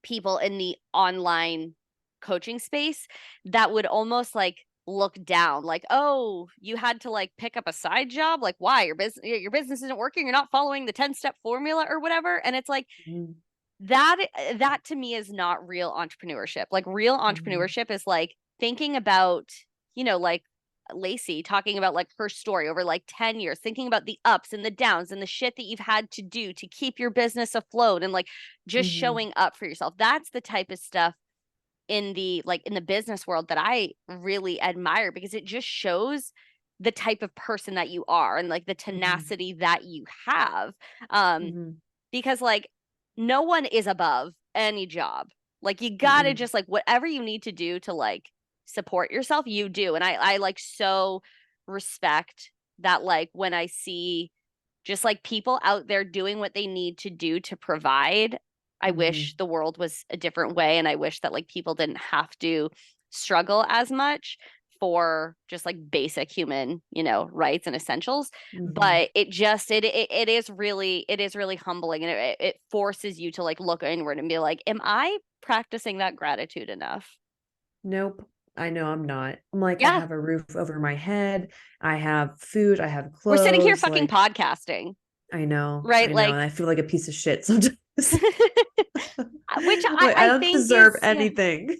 people in the online coaching space that would almost like look down like, oh, you had to like pick up a side job, like why your business isn't working, you're not following the 10-step formula or whatever. And it's like Mhm, that to me is not real entrepreneurship. Like real mhm, entrepreneurship is like thinking about, like Lacey talking about like her story over like 10 years, thinking about the ups and the downs and the shit that you've had to do to keep your business afloat and like just mhm, showing up for yourself. That's the type of stuff in the business world that I really admire because it just shows the type of person that you are and like the mhm, tenacity that you have. Um mhm, because like no one is above any job. Like you gotta mm-mm, just like whatever you need to do to like support yourself, you do. And I like so respect that like when I see just like people out there doing what they need to do to provide. I wish mhm, the world was a different way and I wish that like people didn't have to struggle as much for just like basic human, rights and essentials. mhm. But it is really humbling and it forces you to like look inward and be like, am I practicing that gratitude enough? Nope. I know I'm not. I'm like, I Yeah, have a roof over my head. I have food. I have we're sitting here clothes. fucking Like, podcasting, I know. right? I know. Like And I feel like a piece of shit sometimes. which I, Like, I I don't think deserve is, yeah. anything.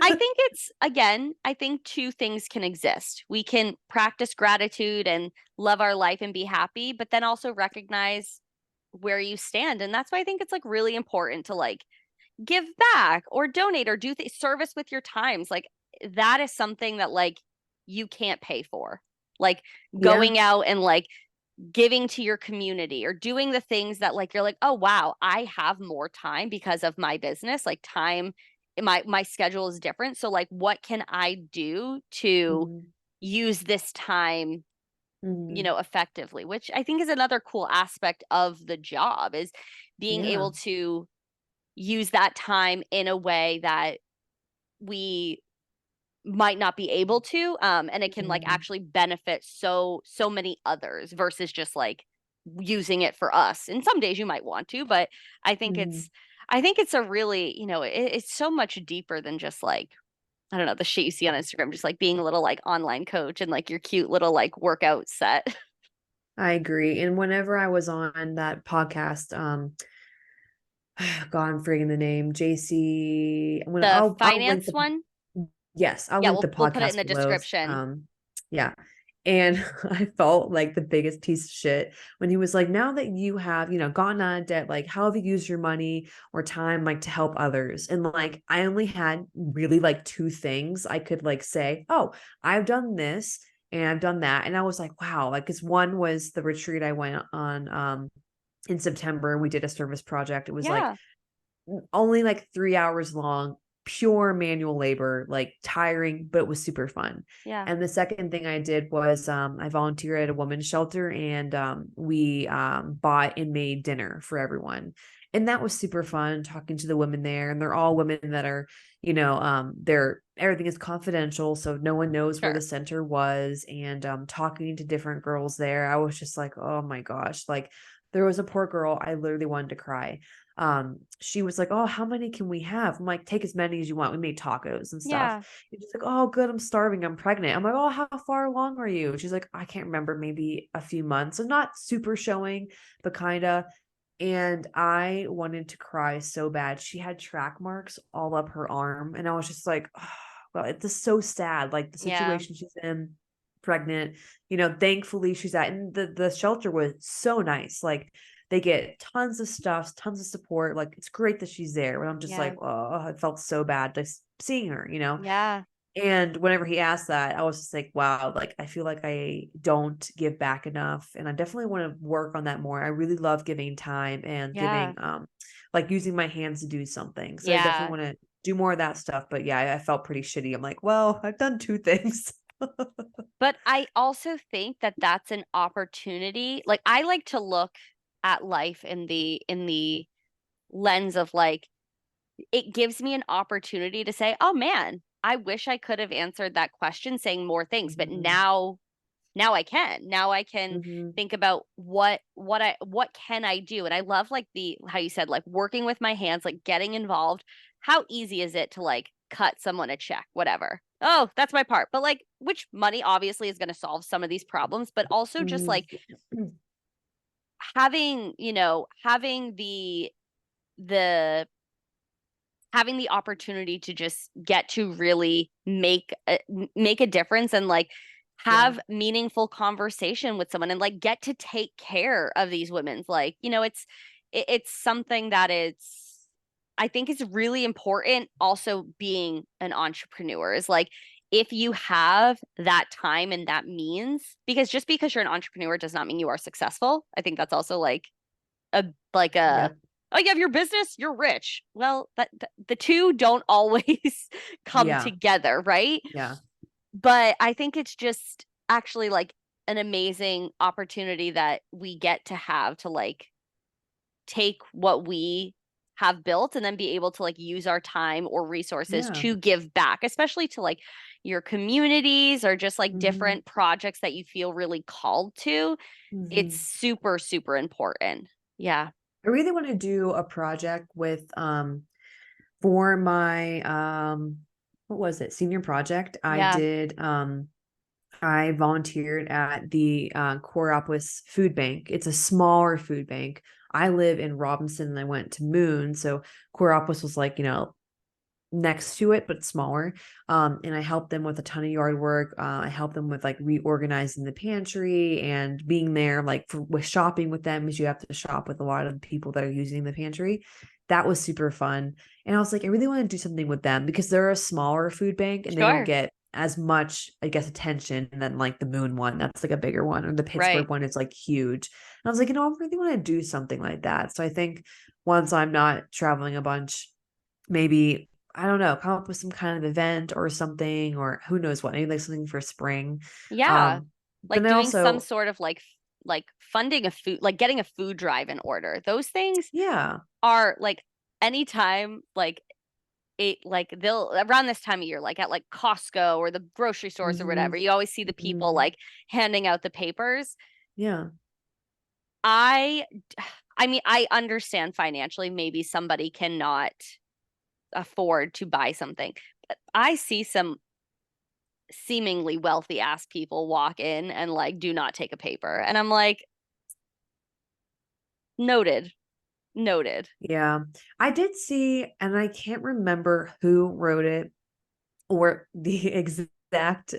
I think it's, again, I think two things can exist. We can practice gratitude and love our life and be happy, but then also recognize where you stand. And that's why I think it's like really important to like, give back or donate or do service with your times. Like that is something that like you can't pay for. Like Yeah. going out and like giving to your community or doing the things that like you're like, oh wow, I have more time because of my business. Like time, my schedule is different. So like what can I do to Hmm. use this time, you Hmm. know, effectively, which I think is another cool aspect of the job is being Yeah. able to use that time in a way that we might not be able to, and it can like Hmm. actually benefit so many others versus just like using it for us. And some days you might want to, but I think Hmm. it's I think it's a really, you know, it's so much deeper than just like I don't know, the shit you see on Instagram, just like being a little like online coach and like your cute little like workout set. I agree. And whenever I was on that podcast, God, I'm forgetting the name, JC. The I'll link finance the one, yes, I'll yeah, link the we'll put it in podcast the below. description. Yeah. And I felt like the biggest piece of shit when he was like, now that you have, gotten out of debt, like how have you used your money or time like to help others? And like I only had really like two things I could like say, oh, I've done this and I've done that. And I was like, wow, like because one was the retreat I went on in September. We did a service project. It was like Yeah, only like 3 hours long, pure manual labor, like tiring, but it was super fun. yeah, And the second thing I did was I volunteered at a women's shelter and we bought and made dinner for everyone. And that was super fun talking to the women there. And they're all women that are, they're everything is confidential. So no one knows where the sure. center was. And talking to different girls there, I was just like, oh my gosh, like there was a poor girl. I literally wanted to cry. She was like, oh, how many can we have? I'm like, take as many as you want. We made tacos and stuff. Yeah, And she's like, oh, good, I'm starving, I'm pregnant. I'm like, oh, how far along are you? She's like, I can't remember, maybe a few months. So not super showing, but kind of. And I wanted to cry so bad. She had track marks all up her arm, and I was just like, oh, well, it's just so sad, like the yeah, situation she's in, pregnant. Thankfully she's at, and the shelter was so nice. Like they get tons of stuff, tons of support. Like it's great that she's there. But I'm just yeah, like, oh, it felt so bad just seeing her. yeah, And whenever he asked that, I was just like, wow, like I feel like I don't give back enough. And I definitely want to work on that more. I really love giving time and yeah, giving like using my hands to do something. So I yeah. definitely want to do more of that stuff. But yeah, I felt pretty shitty. I'm like, well, I've done two things. But I also think that that's an opportunity. Like I like to look at life in the lens of like it gives me an opportunity to say, "Oh man, I wish I could have answered that question saying more things, but Hmm. now I can. Now I can Hmm. think about what can I do?" And I love like the how you said like working with my hands, like getting involved. How easy is it to like cut someone a check, whatever? Oh, that's my part. But like which money obviously is going to solve some of these problems, but also just Hmm. like having, you know, the having the opportunity to just get to really make a difference and like Yeah. have meaningful conversation with someone and like get to take care of these women's like you know it's something that it's I think is really important also being an entrepreneur is like if you have that time and that means because just because you're an entrepreneur does not mean you are successful. I think that's also a like a Yep. oh you have your business you're rich well the two don't always come Yeah. together, right? Yeah. But I think it's just actually like an amazing opportunity that we get to have to like take what we have built and then be able to like use our time or resources Yeah. to give back especially to like your communities or just like Hmm. different projects that you feel really called to. It's Hmm. super important. Yeah, I really want to do a project with for my what was it? Senior project. yeah, I volunteered at the Coraopolis Food Bank. It's a smaller food bank. I live in Robinson and I went to Moon. So Coraopolis was like, next to it, but smaller. And I helped them with a ton of yard work. I helped them with like reorganizing the pantry and being there, like with shopping with them, because you have to shop with a lot of the people that are using the pantry. That was super fun. And I was like, I really want to do something with them because they're a smaller food bank and they don't Sure. get as much, I guess, attention than like the Moon one. That's like a bigger one, or the Right. Pittsburgh one is like huge. And I was like, I really want to do something like that. So I think once I'm not traveling a bunch, maybe I don't know, come up with some kind of event or something, or who knows what, maybe like something for spring. Yeah. Um, but Like then doing some also, sort of like funding a food, like getting a food drive in order. Those things yeah. are like anytime like it like they'll around this time of year, like at like Costco or the grocery stores or Hmm. whatever, you always see the people Hmm. like handing out the papers. Yeah. I I mean, I understand financially maybe somebody cannot afford to buy something. But I see some seemingly wealthy ass people walk in and like do not take a paper. And I'm like, noted, noted. Yeah. I did see, and I can't remember who wrote it or the exact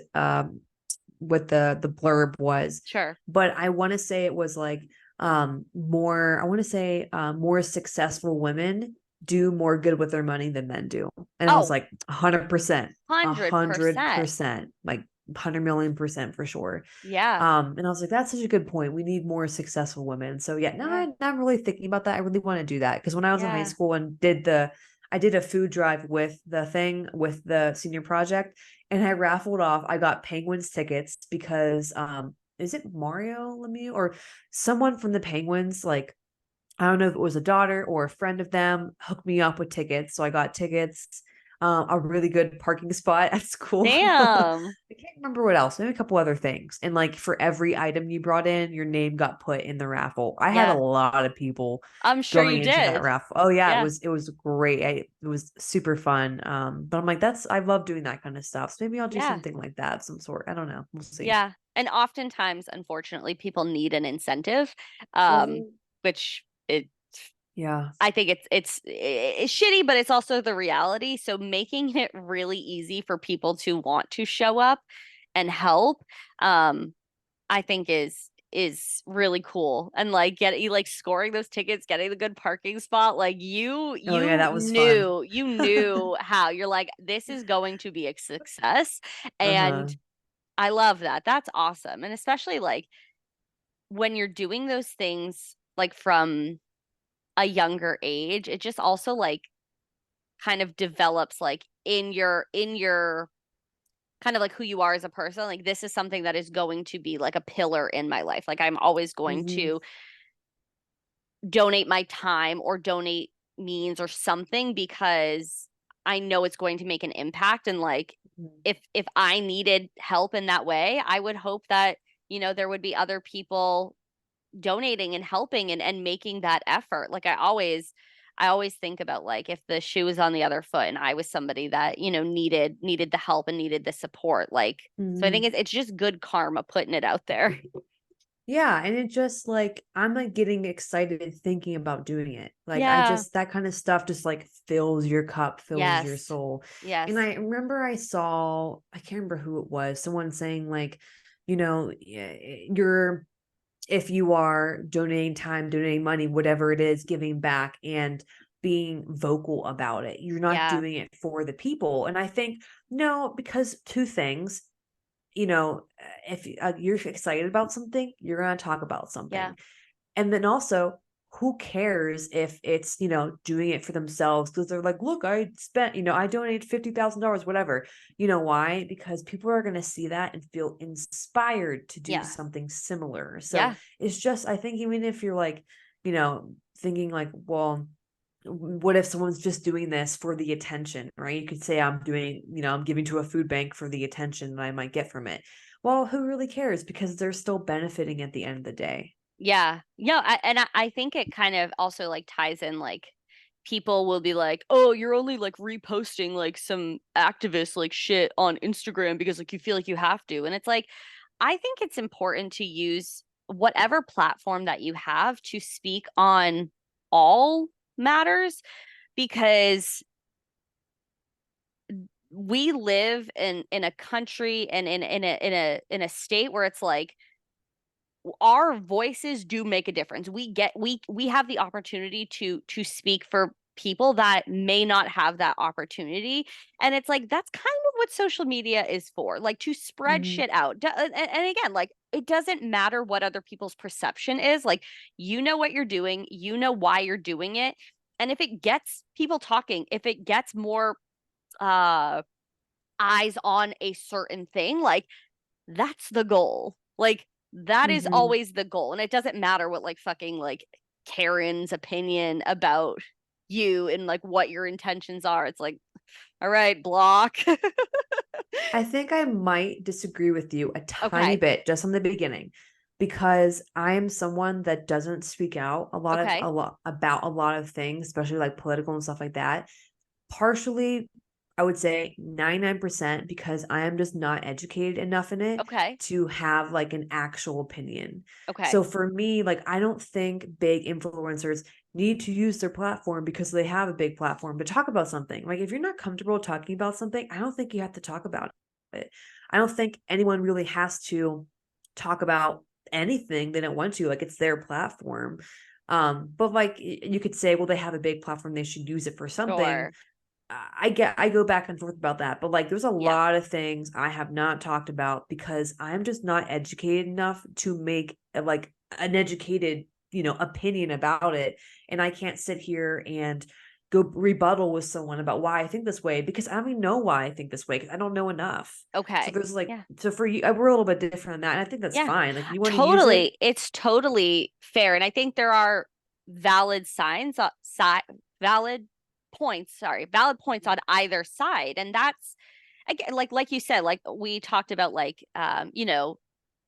what the blurb was, Sure. but I want to say it was like more I want to say more successful women do more good with their money than men do. And I was Oh, like 100%, a 100%. 100%, like 100 million% for sure. Yeah. And I was like, that's such a good point. We need more successful women. So yeah, now Yeah. I'm really thinking about that. I really want to do that because when I was in high Yeah. school and I did a food drive with the thing with the senior project, and I raffled off. I got Penguins tickets because is it Mario Lemieux or someone from the Penguins, like I don't know if it was a daughter or a friend of them, hooked me up with tickets. So I got tickets, a really good parking spot at school. Damn. I can't remember what else, maybe a couple other things. And like for every item you brought in, your name got put in the raffle. I had a Yeah. lot of people I'm sure going you into that did. raffle. Oh yeah, Yeah. it was great. It was super fun. But I'm like, I love doing that kind of stuff. So maybe I'll do Yeah. something like that, some sort. I don't know. We'll see. Yeah. And oftentimes, unfortunately, people need an incentive, um, Mhm. which it Yeah. I think it's shitty, but it's also the reality. So making it really easy for people to want to show up and help, um, I think is really cool. And like get you like scoring those tickets, getting the good parking spot, like Oh yeah, that was fun. you knew how. You're like, this is going to be a success. And Uh-huh. I love that. That's awesome. And especially like when you're doing those things like from a younger age, it just also like kind of develops like in your kind of like who you are as a person. Like this is something that is going to be like a pillar in my life. Like I'm always going Hmm. to donate my time or donate means or something because I know it's going to make an impact. And like if I needed help in that way, I would hope that, there would be other people donating and helping and making that effort. Like I always think about like if the shoe was on the other foot and I was somebody that, needed the help and needed the support. Like so I think Hmm. it's just good karma putting it out there. Yeah, and it just like I'm like getting excited thinking about doing it. Like I Yeah. just that kind of stuff just like fills your cup, fills your Yes. soul. And Yes. I remember I can't remember who it was, someone saying like, you're if you are donating time, donating money, whatever it is, giving back and being vocal about it. You're not Yeah. doing it for the people. And I think no, because two things, if you're excited about something, you're going to talk about Yeah. something. And then also, who cares if it's, doing it for themselves because they're like, look, I spent, I donated $50,000, whatever. You know why? Because people are going to see that and feel inspired to do Yeah. something similar. So Yeah. it's just, I think, even if you're like, thinking like, well, what if someone's just doing this for the attention, right? You could say I'm giving to a food bank for the attention that I might get from it. Well, who really cares? Because they're still benefiting at the end of the day. Yeah. Yeah. And I think it kind of also like ties in like people will be like, oh, you're only like reposting like some activist like shit on Instagram because like you feel like you have to. And it's like, I think it's important to use whatever platform that you have to speak on all matters because we live in a country and in a state where it's like our voices do make a difference. We have the opportunity to speak for people that may not have that opportunity. And it's like, that's kind of what social media is for, like to spread Mhm. shit out. And again, like it doesn't matter what other people's perception is. Like, you know what you're doing, you know why you're doing it. And if it gets people talking, if it gets more uh eyes on a certain thing, like that's the goal. Like that is Mhm. always the goal. And it doesn't matter what like fucking like Karen's opinion about you and like what your intentions are. It's like, all right, block. I think I might disagree with you a tiny Okay. bit just on the beginning because I am someone that doesn't speak out Okay. a lot about a lot of things, especially like political and stuff like that. Partially, I would say 99% because I am just not educated enough in it Okay. to have like an actual opinion. Okay. So for me, like I don't think big influencers need to use their platform because they have a big platform to talk about something. Like if you're not comfortable talking about something, I don't think you have to talk about it. I don't think anyone really has to talk about anything they don't want to. Like it's their platform. But like you could say, well, they have a big platform, they should use it for something. Sure. I go back and forth about that, but like there's a Yeah. lot of things I have not talked about because I'm just not educated enough to make like an educated, opinion about it. And I can't sit here and go rebuttal with someone about why I think this way because I don't even know why I think this way because I don't know enough. So Okay. there's like Yeah. so for you, we're a little bit different on that, and I think that's Yeah. fine. Like you want to use it. Totally. It's totally fair. And I think there are valid signs, valid valid points on either side. And that's again, like you said, like we talked about, like,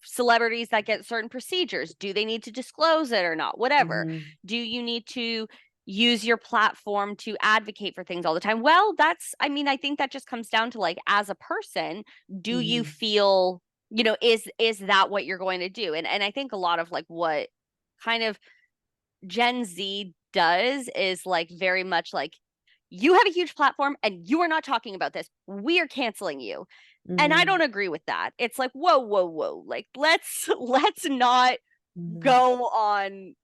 celebrities that get certain procedures. Do they need to disclose it or not? Whatever. Hmm. Do you need to use your platform to advocate for things all the time? Well, I mean, I think that just comes down to like, as a person, do you Hmm. feel, is that what you're going to do? And I think a lot of like what kind of Gen Z does is like very much like, you have a huge platform and you are not talking about this. We are canceling you. And I Hmm. don't agree with that. It's like, whoa, whoa, whoa. Like let's not Hmm. go on,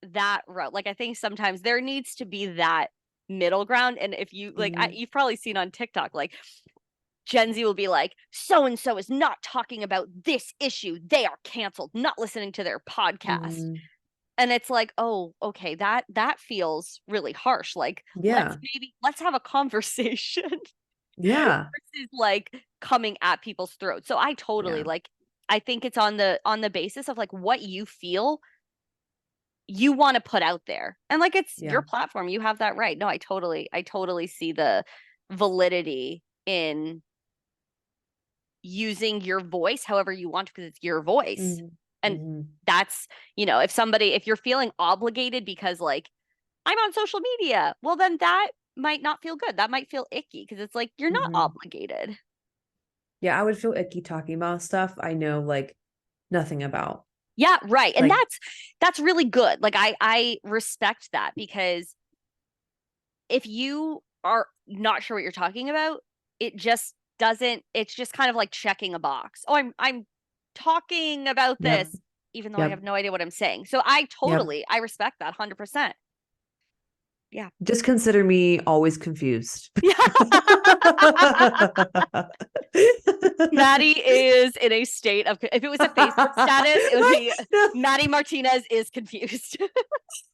that route. Like I think sometimes there needs to be that middle ground. And if you like, Hmm. you've probably seen on TikTok, like Gen Z will be like, so and so is not talking about this issue. They are canceled, not listening to their podcast. Hmm. And it's like, oh, okay, that feels really harsh. Like, Yeah. let's have a conversation Yeah. versus like coming at people's throats. So I totally Yeah. like, I think it's on the basis of like what you feel you want to put out there. And like it's Yeah. your platform. You have that right. No, I totally see the validity in using your voice however you want because it's your voice. Mhm. And Mhm. that's, if you're feeling obligated because like I'm on social media, well then that might not feel good. That might feel icky because it's like you're not Mhm. obligated. Yeah, I would feel icky talking about stuff I know like nothing about. Yeah, right. And Like, that's really good. Like I respect that because if you are not sure what you're talking about, it just doesn't it's just kind of like checking a box. Oh, I'm talking about yep, this even though I have yep, no idea what I'm saying. So I yep. totally I respect that 100%. Yeah. Just consider me always confused. Yeah. Maddie is in a state of, if it was a Facebook status, it would Right? be No, Maddie Martinez is confused.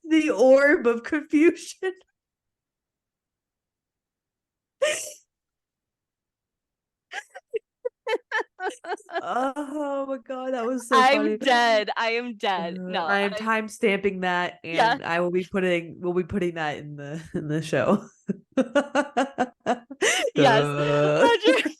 the orb of confusion. Oh my God, that was so I'm funny. dead. I am dead. No, I am time stamping that, yeah. and we'll be putting that in the show. Yes. Duh. 100.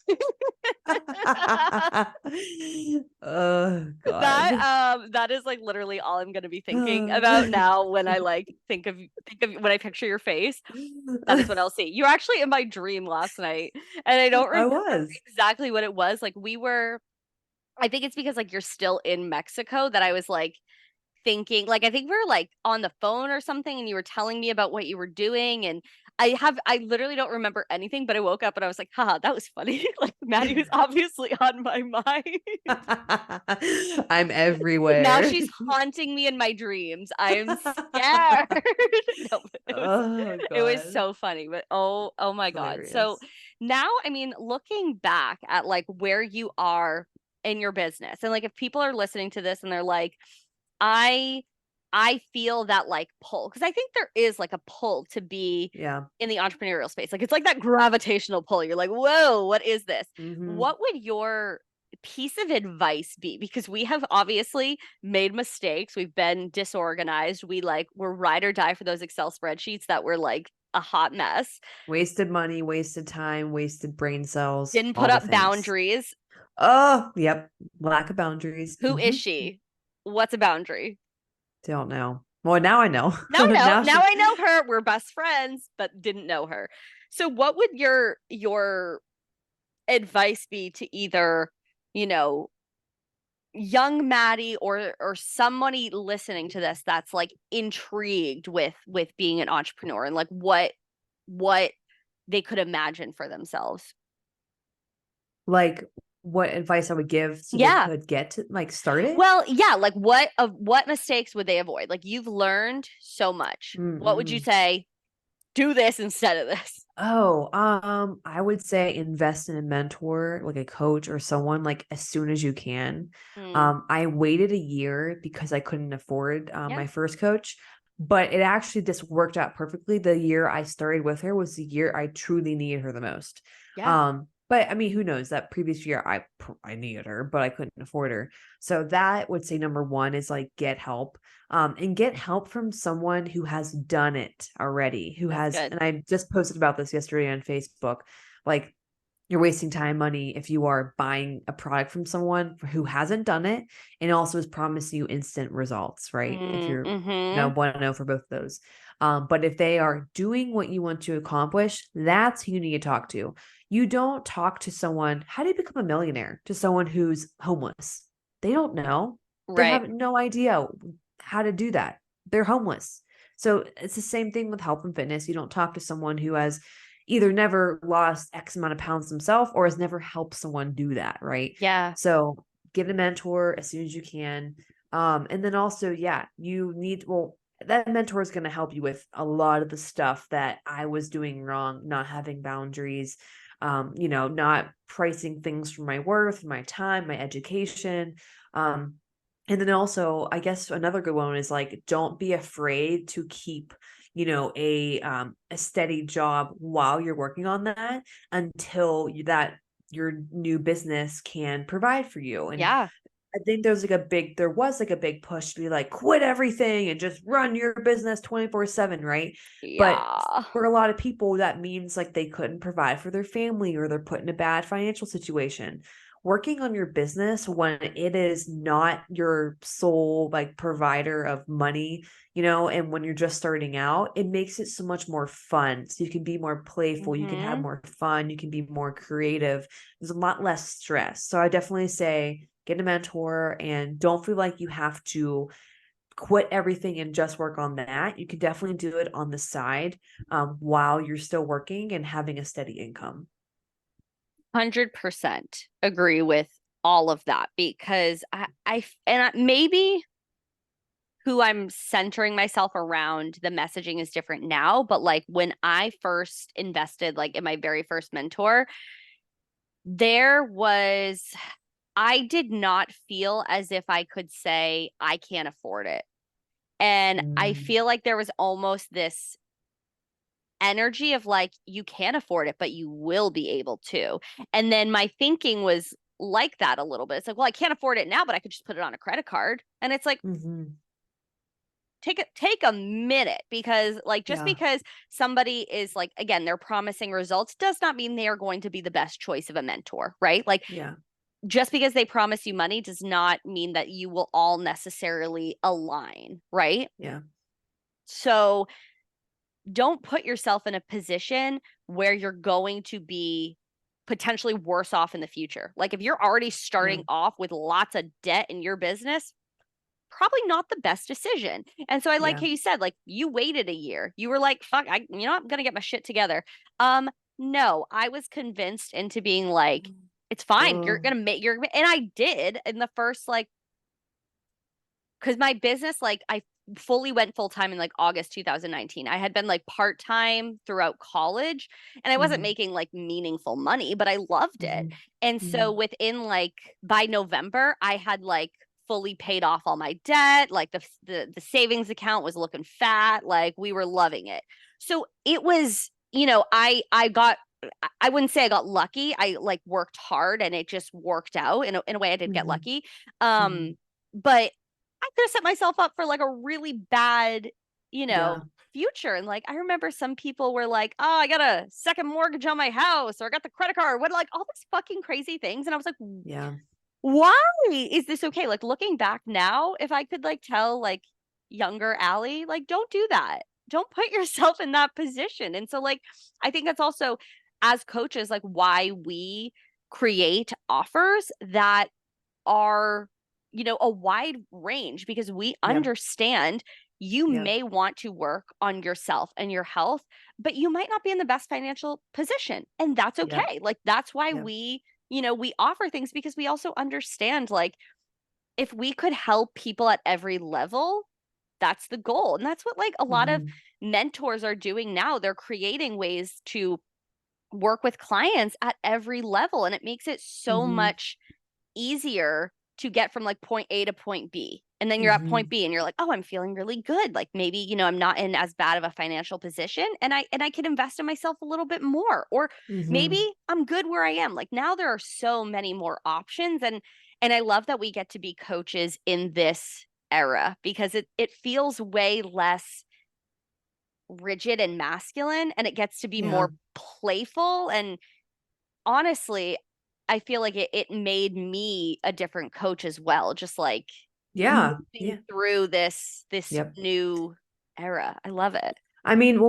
Oh God. That is like literally all I'm gonna be thinking about now when I like think of when I picture your face. That is what I'll see. You were actually in my dream last night, and I don't I remember was. exactly what it was. Like I think it's because like you're still in Mexico that I was like thinking, like I think we were like on the phone or something and you were telling me about what you were doing, and I literally don't remember anything, but I woke up and I was like, haha, that was funny. Like Maddy was obviously on my mind. I'm Now everywhere. she's haunting me in my dreams. I'm scared. No, but Oh it was God. so funny. But oh my God. So Hilarious. now, I mean, looking back at like where you are in your business, and like if people are listening to this and they're like, I I feel that like pull, because I think there is like a pull to be Yeah. in the entrepreneurial space. Like it's like that gravitational pull. You're like, whoa, what is this? Hmm. What would your piece of advice be? Because we have obviously made mistakes. We've been disorganized. We're ride or die for those Excel spreadsheets that were like a hot mess. Wasted money, wasted time, wasted brain cells, Didn't put all the up things. boundaries. Oh, yep. Lack of boundaries. Who is Hmm. she? What's a boundary? Don't know. Well, now I know. Now I know. Now Now she, I know her. We're best friends, but didn't know her. So what would your advice be to either, you know, young Maddy or somebody listening to this that's like intrigued with being an entrepreneur and like what they could imagine for themselves? like, what advice I would give so they Yeah. could get to like start it? Well, yeah, like what mistakes would they avoid? Like you've learned so much. What would you Mm-mm. say? Do this instead of this. Oh, I would say invest in a mentor, like a coach or someone, like as soon as you can. Mm, I waited a year because I couldn't afford yeah. my first coach, but it actually just worked out perfectly. The year I started with her was the year I truly needed her the most. Yeah. But I mean, who knows? That previous year I needed her, but I couldn't afford her. So that would say number one is like get help, and get help from someone who has done it already, who That's has, good. and I just posted about this yesterday on Facebook. Like, you're wasting time, money if you are buying a product from someone who hasn't done it and also is promising you instant results, right? If you're Mm-hmm. want to know for both of those. But if they are doing what you want to accomplish, that's who you need to talk to. You don't talk to someone, how do you become a millionaire? To someone who's homeless. They don't know. They Right. have no idea how to do that. They're homeless. So it's the same thing with health and fitness. You don't talk to someone who has either never lost X amount of pounds themselves or has never helped someone do that, right? Yeah. So get a mentor as soon as you can. And then also, yeah, you need, well, that mentor is going to help you with a lot of the stuff that I was doing wrong, not having boundaries, not pricing things for my worth, my time, my education. Um, and then also, I guess another good one is like, don't be afraid to keep, a steady job while you're working on that until that your new business can provide for you. And Yeah. I think there was like a big push to be like, quit everything and just run your business 24/7, right? But Yeah. for a lot of people, that means like they couldn't provide for their family or they're put in a bad financial situation. Working on your business when it is not your sole like provider of money, and when you're just starting out, it makes it so much more fun. So you can be more playful, you can have Mm-hmm. more fun, you can be more creative. There's a lot less stress. So I definitely say get a mentor and don't feel like you have to quit everything and just work on that. You can definitely do it on the side, while you're still working and having a steady income. 100% agree with all of that because maybe who I'm centering myself around, the messaging is different now. But like when I first invested, like in my very first mentor, there was, I did not feel as if I could say, I can't afford it. And I Mm, feel like there was almost this energy of like, you can afford it, but you will be able to. And then my thinking was like that a little bit. It's like, well, I can't afford it now, but I could just put it on a credit card. And it's like, mhm. take a minute because like just Yeah, because somebody is like again they're promising results does not mean they are going to be the best choice of a mentor, right? Like yeah, just because they promise you money does not mean that you will all necessarily align, right? yeah, So don't put yourself in a position where you're going to be potentially worse off in the future. Like if you're already yeah, starting off with lots of debt in your business, probably not the best decision. And so I like Yeah. how you said, like, you waited a year. You were like, fuck, I'm gonna get my shit together. No, I was convinced into being like, it's fine. You're Oh. gonna make your, and I did in the first like, because my business, like, I fully went full time in like August 2019. I had been like part time throughout college, and I wasn't Hmm. making like meaningful money, but I loved it. Hmm. And so Hmm. within like by November, I had like fully paid off all my debt. Like the savings account was looking fat. Like we were loving it. So it was, I got. I wouldn't say I got lucky. I like worked hard and it just worked out in a way I did get Hmm. lucky. Hmm. But I could have set myself up for like a really bad, Yeah. future. And like, I remember some people were like, oh, I got a second mortgage on my house or I got the credit card, what, like all these fucking crazy things. And I was like, Yeah. why is this okay? Like looking back now, if I could like tell like younger Allie, like, don't do that. Don't put yourself in that position. And so, like, I think that's also as coaches, like, why we create offers that are, a wide range because we Yep. understand you Yep. may want to work on yourself and your health, but you might not be in the best financial position. And that's Yep. okay. Like, that's why Yep. we offer things because we also understand, like, if we could help people at every level, that's the goal. And that's what, like, a lot of Hmm. mentors are doing now. They're creating ways to work with clients at every level. And it makes it so Hmm. much easier to get from like point A to point B. And then you're at point Hmm. B and you're like, "Oh, I'm feeling really good. Like maybe, I'm not in as bad of a financial position and I can invest in myself a little bit more. Or maybe Hmm. I'm good where I am." Like now there are so many more options, and I love that we get to be coaches in this era because it feels way less rigid and masculine, and it gets to be Yeah. more playful. And honestly, I feel like it made me a different coach as well, just like Yeah. moving Yeah. through this Yep. new era. I love it. I mean,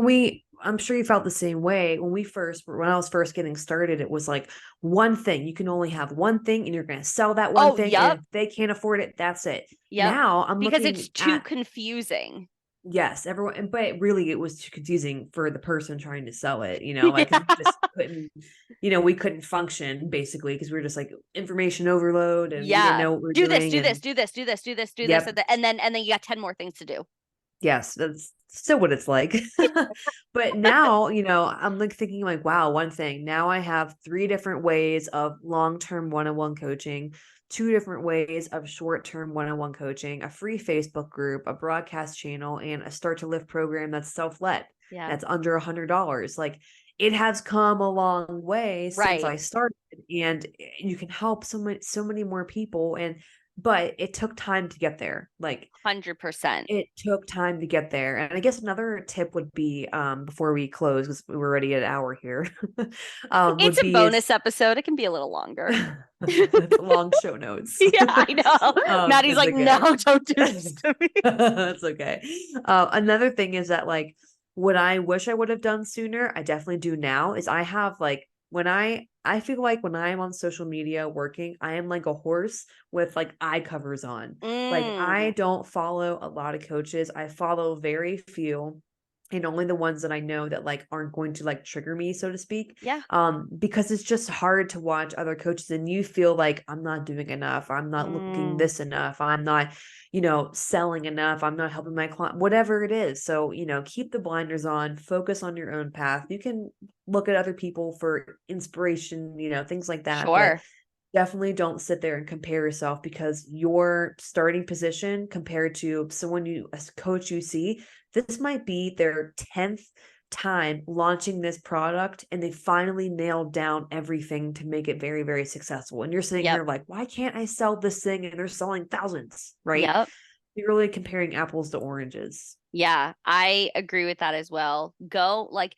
I'm sure you felt the same way when I was first getting started, it was like one thing. You can only have one thing and you're going to sell that one Oh, thing. And yep, if they can't afford it, that's it. yep. Now I'm Because it's looking too at, confusing. yes, everyone, but really it was too confusing for the person trying to sell it, like, cause Yeah. we just couldn't, we couldn't function basically because we were just like information overload and we didn't Yeah. know what we are Do this, doing. do this, And do this, do this, do this, do this, yep. and then you got 10 more things to do. Yes, that's still what it's like. But now, I'm like thinking like, wow, one thing. Now I have three different ways of long-term one-on-one coaching, two different ways of short-term one-on-one coaching, a free Facebook group, a broadcast channel, and a start to lift program that's self-led. Yeah. That's under $100. Like it has come a long way since Right. I started, and you can help so many more people. But it took time to get there. Like 100%. it took time to get there. And I guess another tip would be, before we close, because we're already at an hour here, It's would a be bonus is episode. It can be a little longer. it's long show notes. Yeah, I know. Maddie's It's like, no, okay. don't do this to me. It's okay. Another thing is that like what I wish I would have done sooner, I definitely do now, is I have like when I feel like when I am on social media working, I am like a horse with like eye covers on. Like I Mm, don't follow a lot of coaches. I follow very few and only the ones that I know that like aren't going to like trigger me, so to speak. yeah. Because it's just hard to watch other coaches and you feel like I'm not doing enough, I'm not looking Mm, this enough, I'm not, selling enough, I'm not helping my client, whatever it is. So, keep the blinders on, focus on your own path. You can look at other people for inspiration, things like that. But sure. definitely don't sit there and compare yourself because your starting position compared to someone a coach you see, this might be their 10th time launching this product and they finally nailed down everything to make it very, very successful. And you're sitting Yep. here like, why can't I sell this thing? And they're selling thousands, right? Yep. You're really comparing apples to oranges. Yeah, I agree with that as well. Go like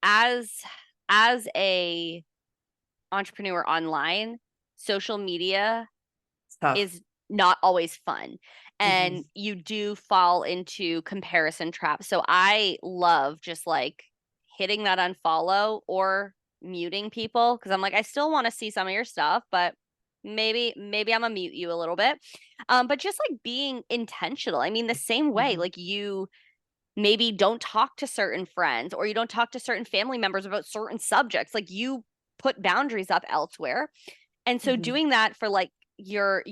as as a entrepreneur online, social media It's tough. is not always fun. Hmm. And you do fall into comparison traps. So I love just like hitting that unfollow or muting people because I'm like, I still want to see some of your stuff, but maybe I'm gonna mute you a little bit. But just like being intentional. I mean, the same way, Mhm. like you maybe don't talk to certain friends or you don't talk to certain family members about certain subjects. Like you put boundaries up elsewhere. And so Mhm. doing that for like your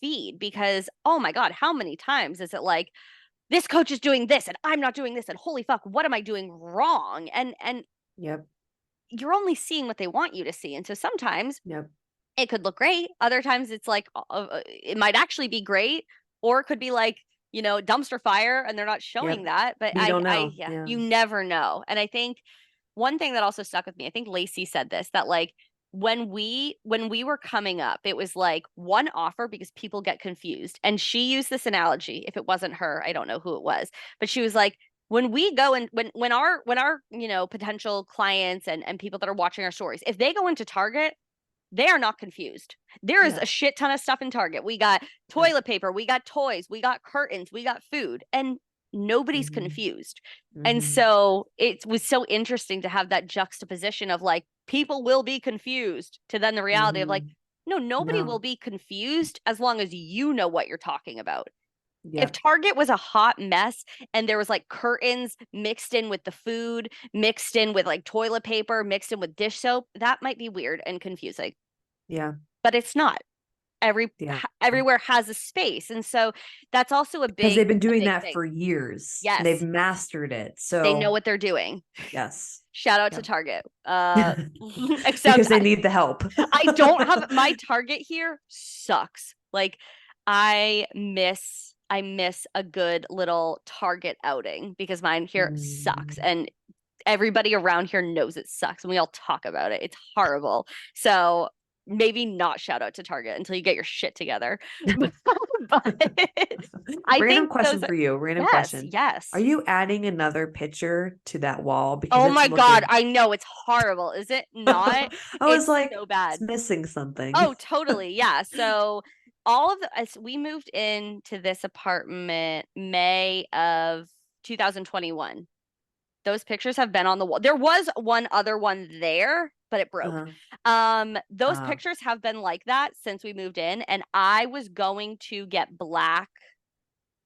feed, because oh my God, how many times is it like this coach is doing this and I'm not doing this and holy fuck, what am I doing wrong? And Yep. you're only seeing what they want you to see. And so sometimes Yep. it could look great. Other times it's like it might actually be great, or it could be like, dumpster fire and they're not showing Yep. that. But We don't know. yeah, Yeah. you never know. And I think one thing that also stuck with me, I think Lacey said this, that like when we were coming up, it was like one offer because people get confused. And she used this analogy. If it wasn't her, I don't know who it was, but she was like, when we go and when our potential clients and people that are watching our stories, if they go into Target, they are not confused. There is Yeah. a shit ton of stuff in Target. We got Yep. toilet paper, we got toys, we got curtains, we got food, and nobody's Mhm. confused. And Mhm. so it was so interesting to have that juxtaposition of like, people will be confused to then the reality of like, Mhm. no, nobody will No. be confused as long as you know what you're talking about. If Yep. Target was a hot mess and there was like curtains mixed in with the food, mixed in with like toilet paper, mixed in with dish soap, that might be weird and confusing, Yeah. but it's not. Yeah. Everywhere has a space, and so that's also a Because big they've been a doing big that thing. for years and they've Yes, mastered it. they know So, what they're doing. yes. Shout out to Yep. Target. Except Because they need the help. I don't have my Target here sucks. Like I miss a good little Target outing because mine here sucks Mm. and everybody around here knows it sucks and we all talk about it. It's horrible. So maybe not shout out to Target until you get your shit together. But I Random think those question are, for you. Random yes, question. Are yes. you adding another picture to that wall? Because Oh it's my God, looking. I know it's horrible. Is it not? I was It's like, so it's bad. missing something. Oh, totally. Yeah. So all of the as we moved into this apartment May of 2021. Those pictures have been on the wall. There was one other one there, but it broke. Uh, Those uh, pictures have been like that since we moved in, and I was going to get black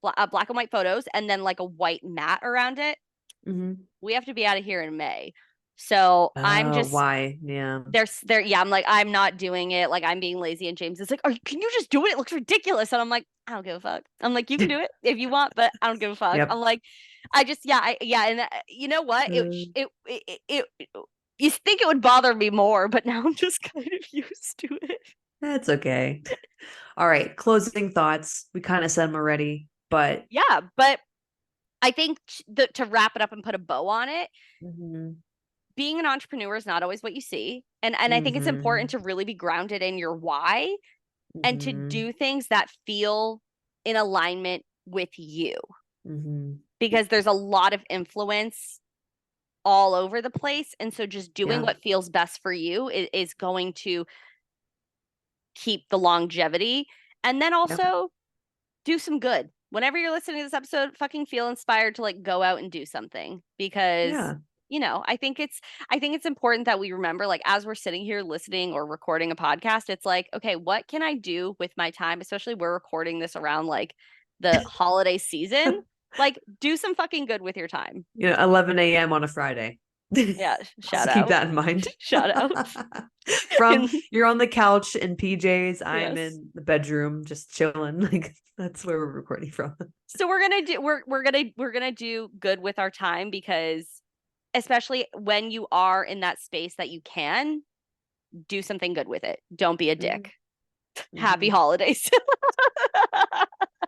and white photos and then like a white mat around it. mhm. We have to be out of here in May. So I'm just Why? Yeah. there's there yeah, I'm like, I'm not doing it. Like I'm being lazy and James is like, can you just do it? It looks ridiculous. And I'm like, I don't give a fuck. I'm like, you can do it if you want, but I don't give a fuck. I'm Yep. like, I just yeah, and you know what? Uh, You think it would bother me more, but now I'm just kind of used to it. that's okay. All right. Closing thoughts. We kind of said them already, but Yeah, but I think to wrap it up and put a bow on it, mhm, being an entrepreneur is not always what you see. And I think it's important mhm, to really be grounded in your why and to mhm, do things that feel in alignment with you mhm. because there's a lot of influence all over the place. And so just doing Yeah. what feels best for you is going to keep the longevity. And then Yep. also do some good. Whenever you're listening to this episode, fucking feel inspired to like go out and do something because Yeah. I think it's important that we remember like as we're sitting here listening or recording a podcast, it's like, okay, what can I do with my time? Especially we're recording this around like the holiday season. Like do some fucking good with your time. 11 a.m. on a Friday. Yeah, So shout keep out. that in mind. Shout out. From And you're on the couch in PJs, I'm yes. in the bedroom just chilling. Like that's where we're recording from. So we're gonna do good with our time because especially when you are in that space that you can do something good with it. Don't be a Mhm, dick. Happy mhm. holidays.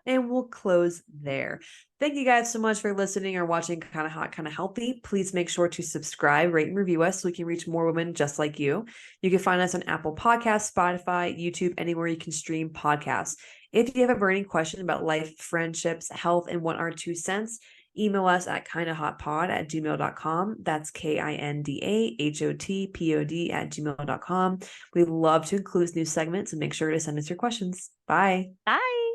And we'll close there. Thank you guys so much for listening or watching Kind of Hot, Kind of Healthy. Please make sure to subscribe, rate, and review us so we can reach more women just like you. You can find us on Apple Podcasts, Spotify, YouTube, anywhere you can stream podcasts. If you have a burning question about life, friendships, health, and want our 2 cents, email us at kindahotpod@gmail.com. That's kindahotpod@gmail.com. We love to include new segments and make sure to send us your questions. Bye. Bye.